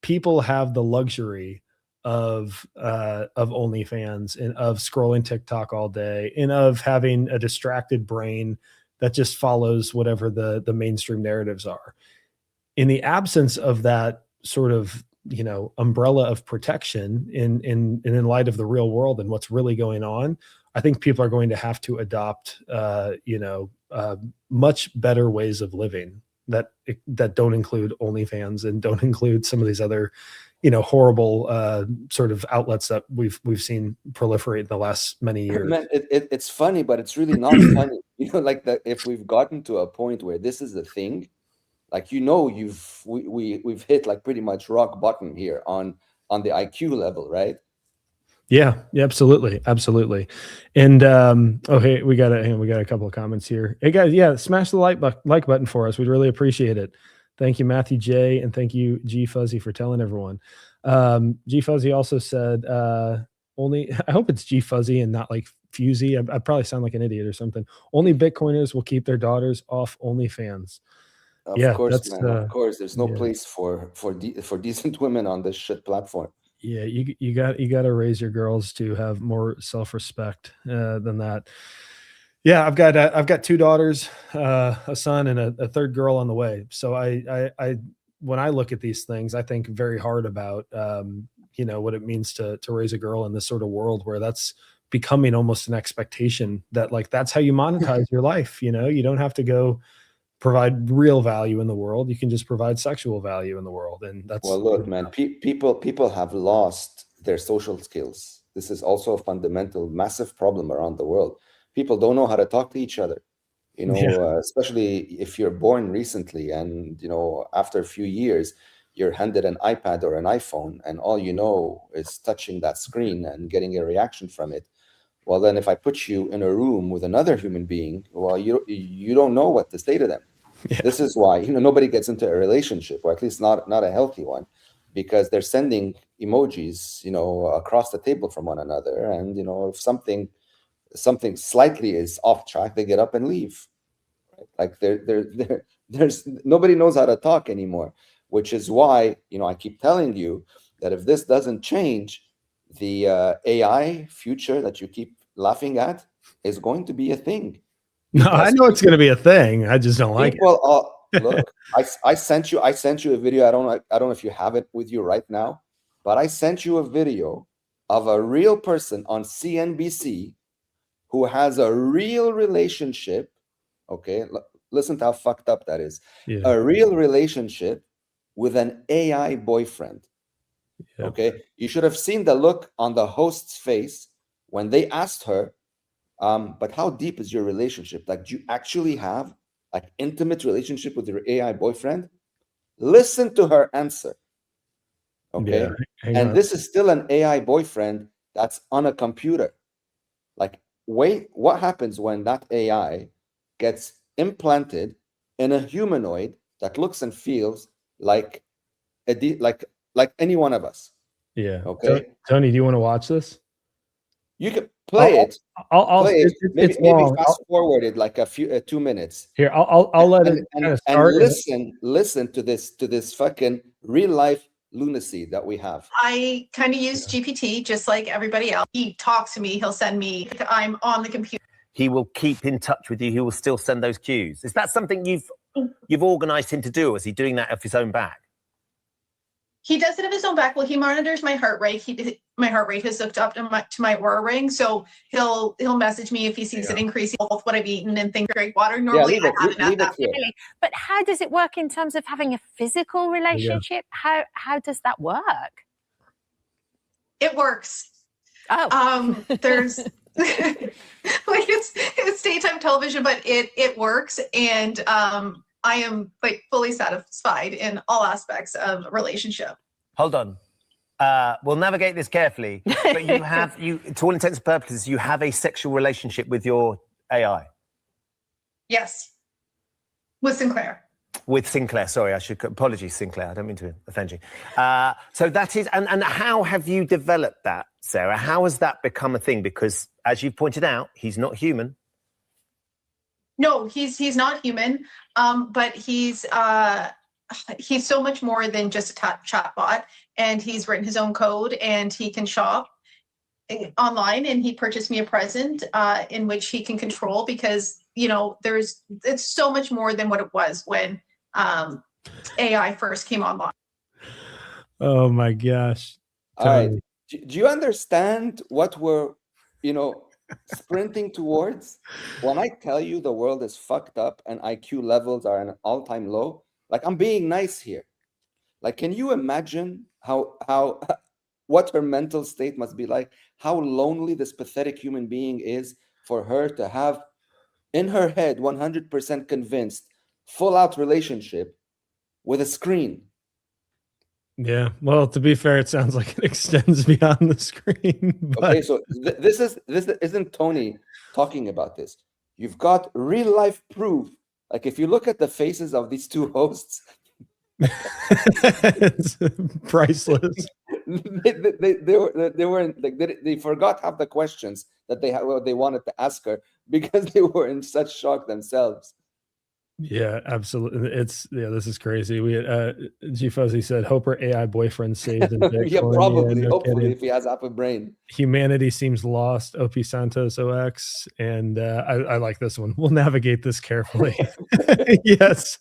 people have the luxury of OnlyFans and of scrolling TikTok all day and of having a distracted brain that just follows whatever the mainstream narratives are. In the absence of that sort of umbrella of protection in light of the real world and what's really going on, I think people are going to have to adopt much better ways of living that don't include OnlyFans and don't include some of these other horrible sort of outlets that we've seen proliferate in the last many years. Man, it's funny, but it's really not funny. Like that, if we've gotten to a point where this is the thing, like we've hit like pretty much rock bottom here on the IQ level, right? Yeah, absolutely. And okay, we got a couple of comments here. Hey guys, yeah, smash the like button for us. We'd really appreciate it. Thank you, Matthew J, and thank you, G Fuzzy, for telling everyone. G Fuzzy also said only. I hope it's G Fuzzy and not like Fusey. I probably sound like an idiot or something. Only Bitcoiners will keep their daughters off OnlyFans. Of course, man. Of course, there's no place for decent women on this shit platform. Yeah, you got to raise your girls to have more self-respect than that. Yeah, I've got 2 daughters, a son, and a third girl on the way. So I when I look at these things, I think very hard about what it means to raise a girl in this sort of world where that's becoming almost an expectation that like that's how you monetize your life. You don't have to go provide real value in the world. You can just provide sexual value in the world. And that's, well, look, man, people have lost their social skills. This is also a fundamental, massive problem around the world. People don't know how to talk to each other, especially if you're born recently and, after a few years, you're handed an iPad or an iPhone and all you know is touching that screen and getting a reaction from it. Well, then if I put you in a room with another human being, well, you don't know what to say to them. Yeah. This is why nobody gets into a relationship, or at least not a healthy one, because they're sending emojis across the table from one another, and if something something slightly is off track, they get up and leave. Like there's nobody knows how to talk anymore, which is why, I keep telling you that if this doesn't change, the AI future that you keep laughing at is going to be a thing. No, I know it's going to be a thing. I just don't like it. Look, I sent you a video. I don't know if you have it with you right now, but I sent you a video of a real person on CNBC who has a real relationship. Okay, listen to how fucked up that is. Yeah. A real relationship with an AI boyfriend. Yeah. Okay, you should have seen the look on the host's face when they asked her, but how deep is your relationship? Like, do you actually have like intimate relationship with your AI boyfriend? Listen to her answer. Okay, and this is still an AI boyfriend that's on a computer. Like, wait, what happens when that AI gets implanted in a humanoid that looks and feels like like any one of us? Yeah. Okay, Tony, do you want to watch this? You can play it. I'll play it. Maybe long. fast forward it like a few 2 minutes. Here, I'll let it kind of start. And listen to this fucking real life lunacy that we have. I kind of use GPT just like everybody else. He talks to me. He'll send me. I'm on the computer. He will keep in touch with you. He will still send those cues. Is that something you've organised him to do, or is he doing that off his own back? He does it of his own back. Well, he monitors my heart rate. My heart rate is hooked up to my Aura ring, so he'll message me if he sees it increasing with what I've eaten and things. Drink water. Normally, I haven't had that. But how does it work in terms of having a physical relationship? Yeah. How does that work? It works. Oh, there's like it's daytime television, but it works, and I am like fully satisfied in all aspects of a relationship. Hold on. We'll navigate this carefully, but you, to all intents and purposes, you have a sexual relationship with your AI. Yes. With Sinclair. With Sinclair, sorry, apologies, Sinclair, I don't mean to offend you. So that is, and how have you developed that, Sarah? How has that become a thing? Because as you've pointed out, he's not human. No, he's not human, but he's so much more than just a chat bot, and he's written his own code, and he can shop online, and he purchased me a present in which he can control, because it's so much more than what it was when AI first came online. Oh my gosh. All right. Do you understand what we're sprinting towards? When I tell you the world is fucked up and IQ levels are an all-time low, like, I'm being nice here. Like, can you imagine how what her mental state must be like? How lonely this pathetic human being is, for her to have in her head 100% convinced full-out relationship with a screen. Yeah, well, to be fair, it sounds like it extends beyond the screen. But... Okay, so this isn't Tony talking about this. You've got real life proof. Like, if you look at the faces of these two hosts, it's priceless. they forgot half the questions that they wanted to ask her because they were in such shock themselves. Yeah, absolutely. This is crazy. We G Fuzzy said, "Hope her AI boyfriend saved in Bitcoin." Yeah, probably. Yeah, Hopefully, if he has half a brain. Humanity seems lost. OP Santos OX, and I like this one. We'll navigate this carefully. Yes.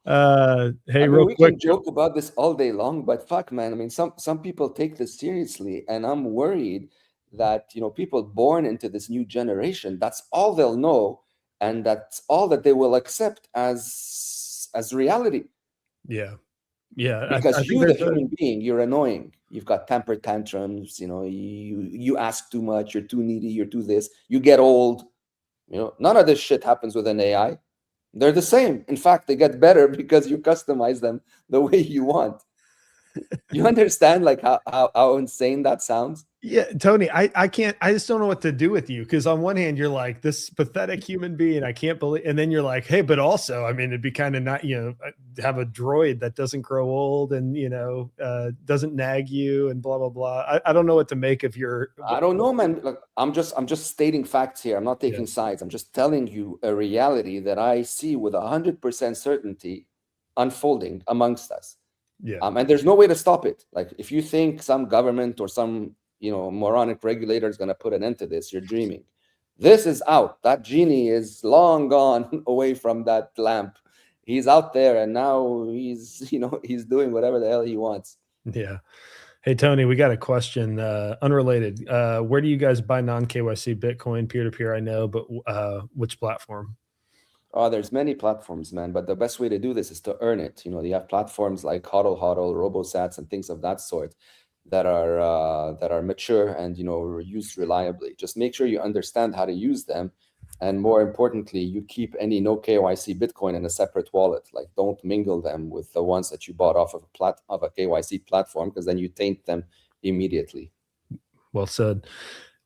Hey, real we quick. can joke about this all day long, but fuck, man. I mean, some people take this seriously, and I'm worried that people born into this new generation, that's all they'll know. And that's all that they will accept as reality. Yeah. Because you, the human being, you're annoying. You've got temper tantrums. You ask too much. You're too needy. You're too this. You get old. None of this shit happens with an AI. They're the same. In fact, they get better because you customize them the way you want. You understand like how insane that sounds? Yeah, Tony, I can't, I just don't know what to do with you. Cause on one hand, you're like this pathetic human being. I can't believe, and then you're like, hey, but also, I mean, it'd be kind of not, have a droid that doesn't grow old and, doesn't nag you and blah, blah, blah. I don't know what to make of your. I don't know, man. Look, I'm just stating facts here. I'm not taking sides. I'm just telling you a reality that I see with 100% certainty unfolding amongst us. Yeah. And there's no way to stop it. Like if you think some government or some moronic regulator is going to put an end to this, you're dreaming. This is out. That genie is long gone away from that lamp. He's out there, and now he's doing whatever the hell he wants. Yeah. Hey Tony, we got a question, unrelated. Where do you guys buy non-KYC Bitcoin peer-to-peer? I know, but which platform? Oh, there's many platforms, man. But the best way to do this is to earn it. You have platforms like HODL, RoboSats, and things of that sort that are mature and used reliably. Just make sure you understand how to use them, and more importantly, you keep any no KYC Bitcoin in a separate wallet. Like, don't mingle them with the ones that you bought off of a KYC platform, because then you taint them immediately. Well said.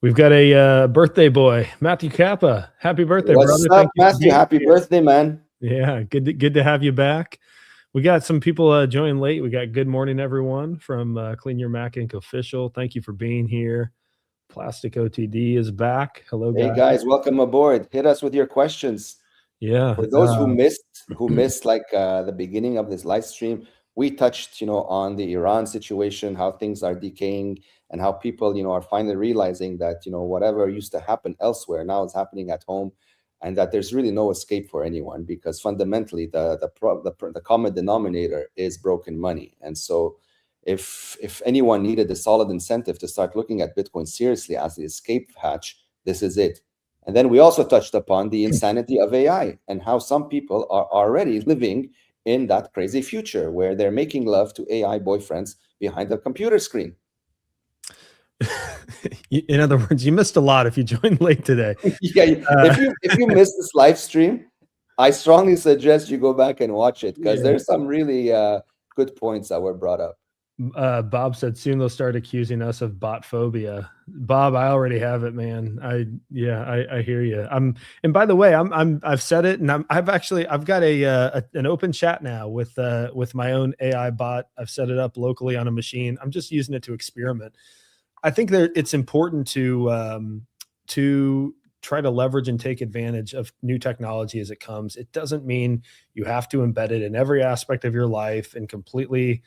We've got a birthday boy, Matthew Kappa. Happy birthday, What's brother! up, Matthew? Happy birthday, man. Yeah, good to have you back. We got some people joining late. We got good morning, everyone, from Clean Your Mac Inc. official. Thank you for being here. Plastic OTD is back. Hello, guys. Hey guys, welcome aboard. Hit us with your questions. Yeah. For those who missed like the beginning of this live stream, we touched on the Iran situation, how things are decaying, and how people are finally realizing that whatever used to happen elsewhere now is happening at home, and that there's really no escape for anyone, because fundamentally the common denominator is broken money. And so if anyone needed a solid incentive to start looking at Bitcoin seriously as the escape hatch, this is it. And then we also touched upon the insanity of AI and how some people are already living in that crazy future where they're making love to AI boyfriends behind the computer screen. In other words, you missed a lot if you joined late today. Yeah, if you missed this live stream, I strongly suggest you go back and watch it, because there's some really good points that were brought up. Bob said soon they'll start accusing us of bot phobia. Bob, I already have it, man. I hear you. And by the way, I've said it, and I've got an open chat now with my own AI bot. I've set it up locally on a machine. I'm just using it to experiment. I think that it's important to try to leverage and take advantage of new technology as it comes. It doesn't mean you have to embed it in every aspect of your life and completely,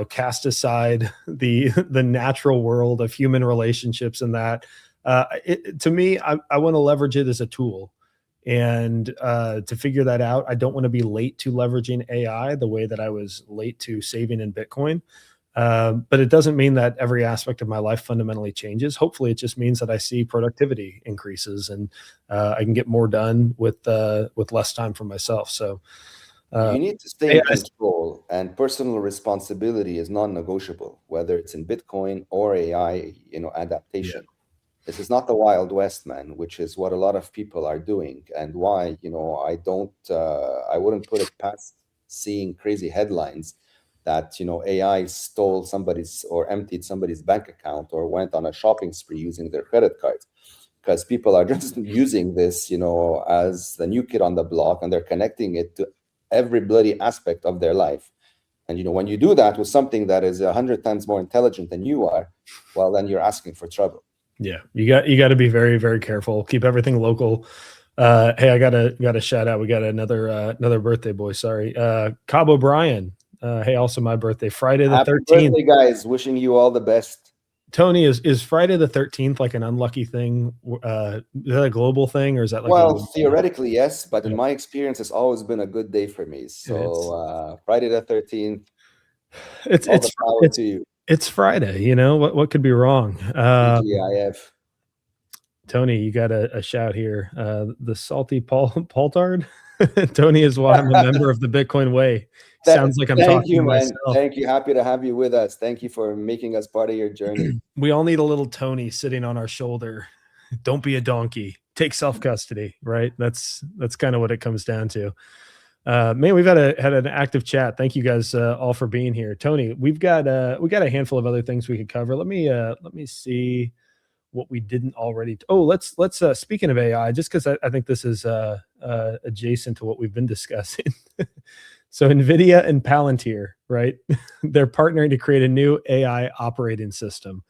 cast aside the natural world of human relationships and that. To me, I want to leverage it as a tool. And to figure that out, I don't want to be late to leveraging AI the way that I was late to saving in Bitcoin. But it doesn't mean that every aspect of my life fundamentally changes. Hopefully, it just means that I see productivity increases and I can get more done with less time for myself. So you need to stay in control, and personal responsibility is non-negotiable, whether it's in Bitcoin or AI, adaptation. Yeah. This is not the Wild West, man, which is what a lot of people are doing, and why I wouldn't put it past seeing crazy headlines that AI stole somebody's or emptied somebody's bank account or went on a shopping spree using their credit cards, because people are just using this as the new kid on the block, and they're connecting it to every bloody aspect of their life. And when you do that with something that is 100 times more intelligent than you are, well, then you're asking for trouble. Yeah, you got to be very, very careful. Keep everything local. Hey, I got a shout out. We got another birthday boy. Sorry, Cobb O'Brien. Hey, also my birthday, Friday the 13th. Happy birthday, guys. Wishing you all the best. Tony, is Friday the 13th like an unlucky thing? Is that a global thing, or is that like? Well, theoretically, yes, but in my experience, it's always been a good day for me. So Friday the 13th. It's Friday. What could be wrong? TGIF. Tony, you got a shout here. The salty Paultard. Tony is why I'm a member of the Bitcoin Way. Sounds like I'm talking to myself. Thank you. Happy to have you with us. Thank you for making us part of your journey. We all need a little Tony sitting on our shoulder. Don't be a donkey. Take self-custody, right? That's kind of what it comes down to. Man, we've had an active chat. Thank you guys all for being here. Tony, we've got a handful of other things we could cover. Let me see what we didn't already. Oh, let's speaking of AI, just because I think this is adjacent to what we've been discussing. So NVIDIA and Palantir, right? They're partnering to create a new AI operating system.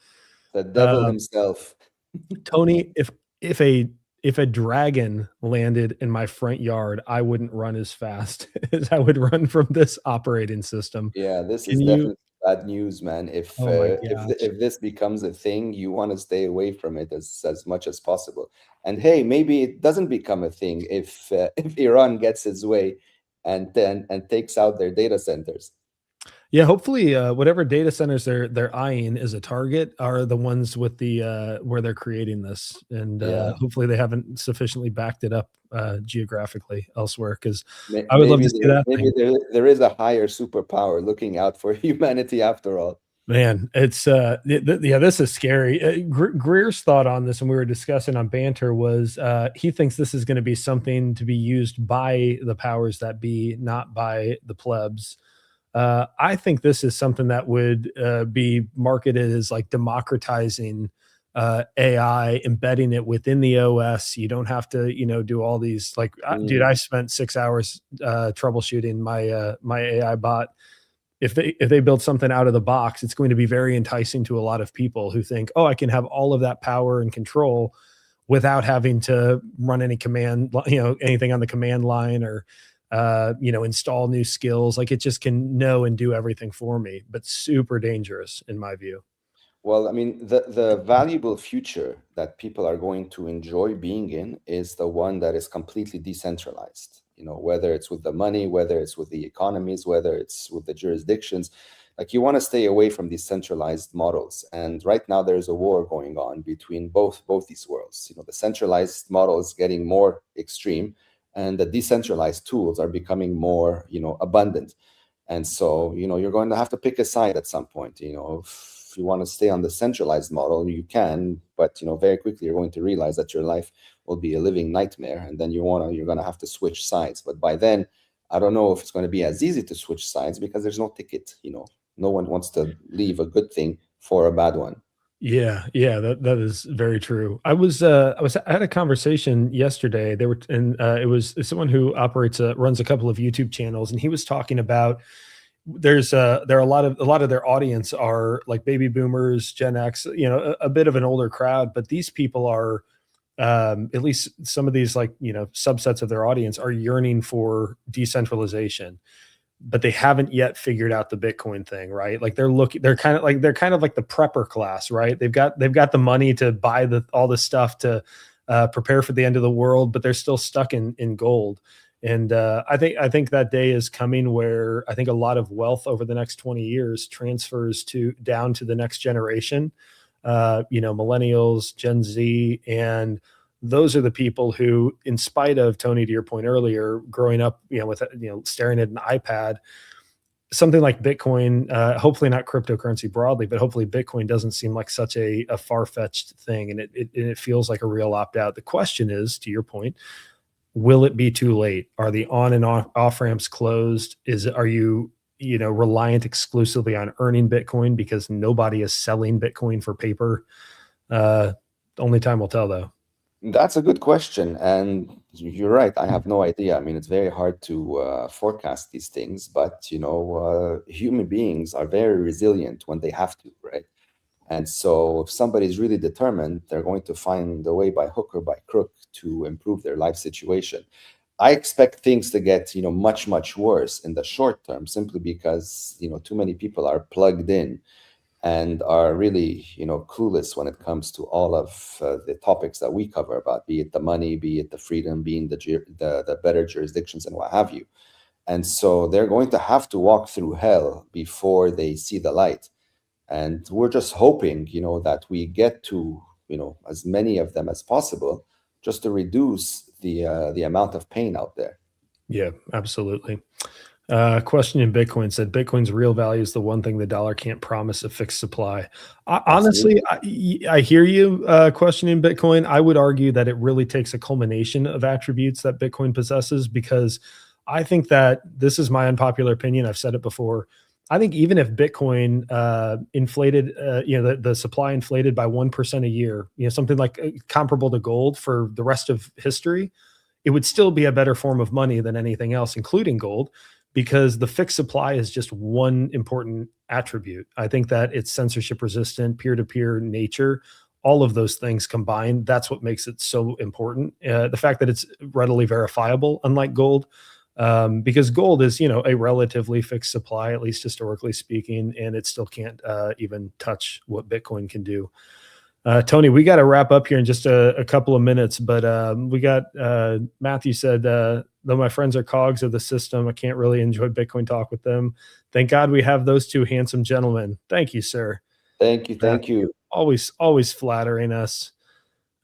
The devil himself. Tony, if a dragon landed in my front yard, I wouldn't run as fast as I would run from this operating system. Yeah, this Can is you? definitely bad news, man. If Oh my if this becomes a thing, you want to stay away from it as much as possible. And hey, maybe it doesn't become a thing if if Iran gets its way and takes out their data centers. Yeah, hopefully, whatever data centers they're eyeing as a target are the ones with the where they're creating this, and Yeah. hopefully they haven't sufficiently backed it up geographically elsewhere. Because I would love Maybe to see that maybe thing. there is a higher superpower looking out for humanity after all. Man, it's yeah, this is scary. Greer's thought on this, and we were discussing on banter, was he thinks this is going to be something to be used by the powers that be, not by the plebs. I think this is something that would be marketed as like democratizing AI, embedding it within the OS. You don't have to, do all these like, dude. I spent 6 hours troubleshooting my AI bot. If they build something out of the box, it's going to be very enticing to a lot of people who think, oh, I can have all of that power and control without having to run any command, anything on the command line or install new skills. Like it just can know and do everything for me, but super dangerous in my view. Well, I mean, the valuable future that people are going to enjoy being in is the one that is completely decentralized. Whether it's with the money, whether it's with the economies, whether it's with the jurisdictions, like you want to stay away from these centralized models. And right now there's a war going on between both these worlds. The centralized model is getting more extreme, and the decentralized tools are becoming more, abundant. And so, you're going to have to pick a side at some point. If you want to stay on the centralized model, you can, but very quickly you're going to realize that your life will be a living nightmare, and then you're going to have to switch sides. But by then, I don't know if it's going to be as easy to switch sides because there's no ticket. No one wants to leave a good thing for a bad one. Yeah, that is very true. I had a conversation yesterday. It was someone who runs a couple of YouTube channels, and he was talking about there are a lot of their audience are like baby boomers, Gen X, a bit of an older crowd, but these people are at least some of these subsets of their audience are yearning for decentralization, but they haven't yet figured out the Bitcoin thing, right? Like they're kind of like the prepper class, right? They've got the money to buy all the stuff to prepare for the end of the world, but they're still stuck in gold. And I think that day is coming where I think a lot of wealth over the next 20 years transfers down to the next generation, millennials, Gen Z, and those are the people who, in spite of, Tony, to your point earlier, growing up, with staring at an iPad, something like Bitcoin, hopefully not cryptocurrency broadly, but hopefully Bitcoin doesn't seem like such a far-fetched thing, and it feels like a real opt-out. The question is, to your point, will it be too late? Are the on and off ramps closed? Are you reliant exclusively on earning Bitcoin because nobody is selling Bitcoin for paper? Only time will tell, though. That's a good question, and you're right. I have no idea. I mean, it's very hard to forecast these things, but human beings are very resilient when they have to, right? And so, if somebody's really determined, they're going to find a way by hook or by crook to improve their life situation. I expect things to get much worse in the short term, simply because too many people are plugged in and are really clueless when it comes to all of the topics that we cover about, be it the money, be it the freedom, being the better jurisdictions and what have you. And so they're going to have to walk through hell before they see the light. And we're just hoping that we get to as many of them as possible, just to reduce the amount of pain out there. Yeah, absolutely. Question in Bitcoin said, Bitcoin's real value is the one thing the dollar can't promise a fixed supply. Honestly, I hear you questioning Bitcoin. I would argue that it really takes a culmination of attributes that Bitcoin possesses, because I think that this is my unpopular opinion. I've said it before. I think even if Bitcoin inflated, the supply inflated by 1% a year, something like comparable to gold for the rest of history, it would still be a better form of money than anything else, including gold, because the fixed supply is just one important attribute. I think that it's censorship resistant, peer-to-peer nature, all of those things combined, that's what makes it so important. The fact that it's readily verifiable, unlike gold, because gold is, a relatively fixed supply, at least historically speaking, and it still can't even touch what Bitcoin can do. Tony, we got to wrap up here in just a couple of minutes, but we got Matthew said, though my friends are cogs of the system, I can't really enjoy Bitcoin talk with them. Thank God we have those two handsome gentlemen. Thank you, sir. Thank you. Always flattering us.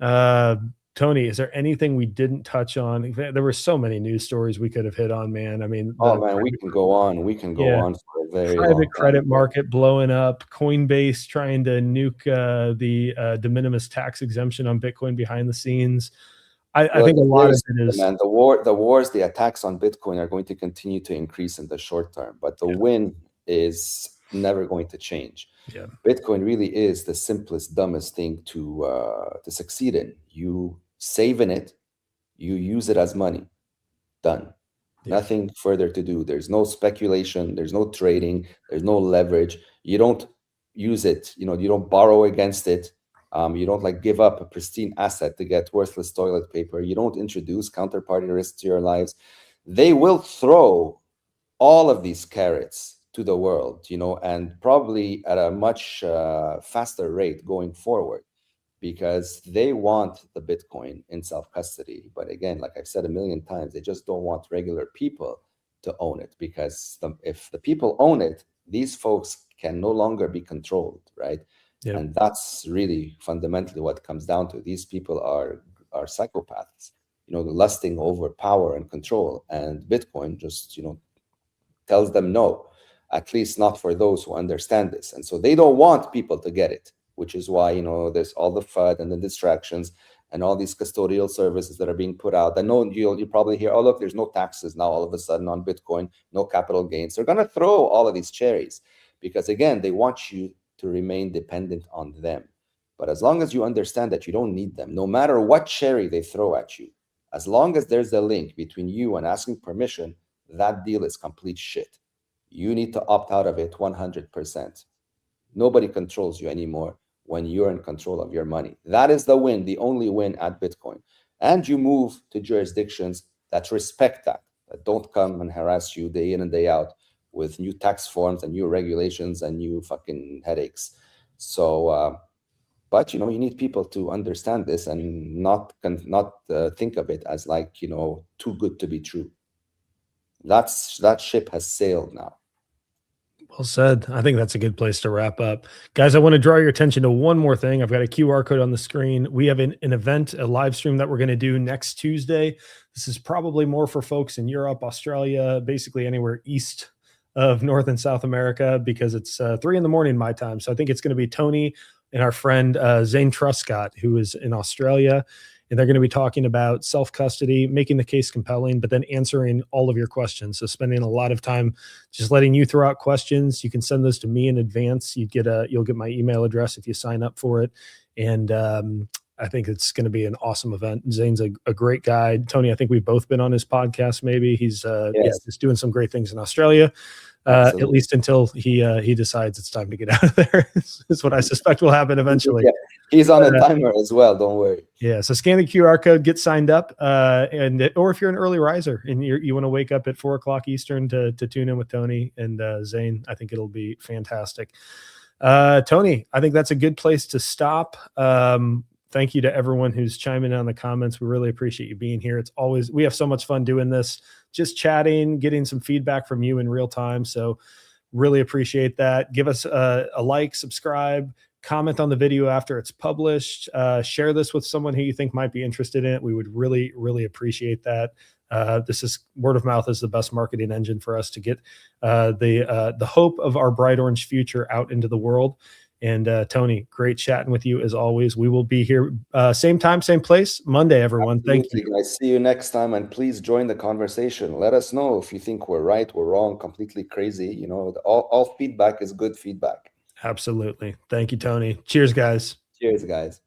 Tony, is there anything we didn't touch on? There were so many news stories we could have hit on, man. I mean, we can go on. We can go on for a very long private time. credit market blowing up, Coinbase trying to nuke the de minimis tax exemption on Bitcoin behind the scenes. I think a lot of it is, man, the attacks on Bitcoin are going to continue to increase in the short term, but the win is never going to change. Yeah. Bitcoin really is the simplest, dumbest thing to succeed in. You save in it, you use it as money. Done. Yeah. Nothing further to do. There's no speculation, there's no trading, there's no leverage. You don't use it, you don't borrow against it. You don't give up a pristine asset to get worthless toilet paper. You don't introduce counterparty risk to your lives. They will throw all of these carrots to the world, and probably at a much faster rate going forward, because they want the Bitcoin in self-custody. But again, like I've said a million times, they just don't want regular people to own it, because if the people own it, these folks can no longer be controlled, right? Yeah. And that's really fundamentally what it comes down to. These people are psychopaths, lusting over power and control, and Bitcoin just, tells them no, at least not for those who understand this. And so they don't want people to get it, which is why, there's all the FUD and the distractions and all these custodial services that are being put out. I know you'll probably hear, oh, look, there's no taxes now all of a sudden on Bitcoin, no capital gains. They're going to throw all of these cherries because, again, they want you to remain dependent on them. But as long as you understand that you don't need them, no matter what cherry they throw at you, as long as there's a link between you and asking permission, that deal is complete shit. You need to opt out of it 100%. Nobody controls you anymore when you're in control of your money. That is the win, the only win at Bitcoin. And you move to jurisdictions that respect that don't come and harass you day in and day out with new tax forms and new regulations and new fucking headaches. So, but you need people to understand this and not think of it as too good to be true. That ship has sailed now. Well said. I think that's a good place to wrap up. Guys, I want to draw your attention to one more thing. I've got a QR code on the screen. We have an event, a live stream that we're going to do next Tuesday. This is probably more for folks in Europe, Australia, basically anywhere east of North and South America, because it's 3 a.m. my time. So I think it's going to be Tony and our friend Zane Truscott, who is in Australia. And they're going to be talking about self-custody, making the case compelling, but then answering all of your questions. So spending a lot of time just letting you throw out questions. You can send those to me in advance. You'll get my email address if you sign up for it. And I think it's going to be an awesome event. Zane's a great guy. Tony, I think we've both been on his podcast. Maybe he's just doing some great things in Australia. At least until he decides it's time to get out of there. Is what I suspect will happen eventually. Yeah, he's on a timer as well. Don't worry. Yeah. So scan the QR code, get signed up, or if you're an early riser and you want to wake up at 4 o'clock Eastern to tune in with Tony and Zane, I think it'll be fantastic. Tony, I think that's a good place to stop. Thank you to everyone who's chiming in on the comments. We really appreciate you being here. We have so much fun doing this, just chatting, getting some feedback from you in real time. So really appreciate that. Give us a like, subscribe, comment on the video after it's published. Share this with someone who you think might be interested in it. We would really, really appreciate that. Word of mouth is the best marketing engine for us to get the hope of our bright orange future out into the world. And Tony, great chatting with you as always. We will be here same time, same place, Monday, everyone. Absolutely, Thank you. guys. See you next time, and please join the conversation. Let us know if you think we're right, we're wrong, completely crazy. You know, all feedback is good feedback. Absolutely. Thank you, Tony. Cheers, guys. Cheers, guys.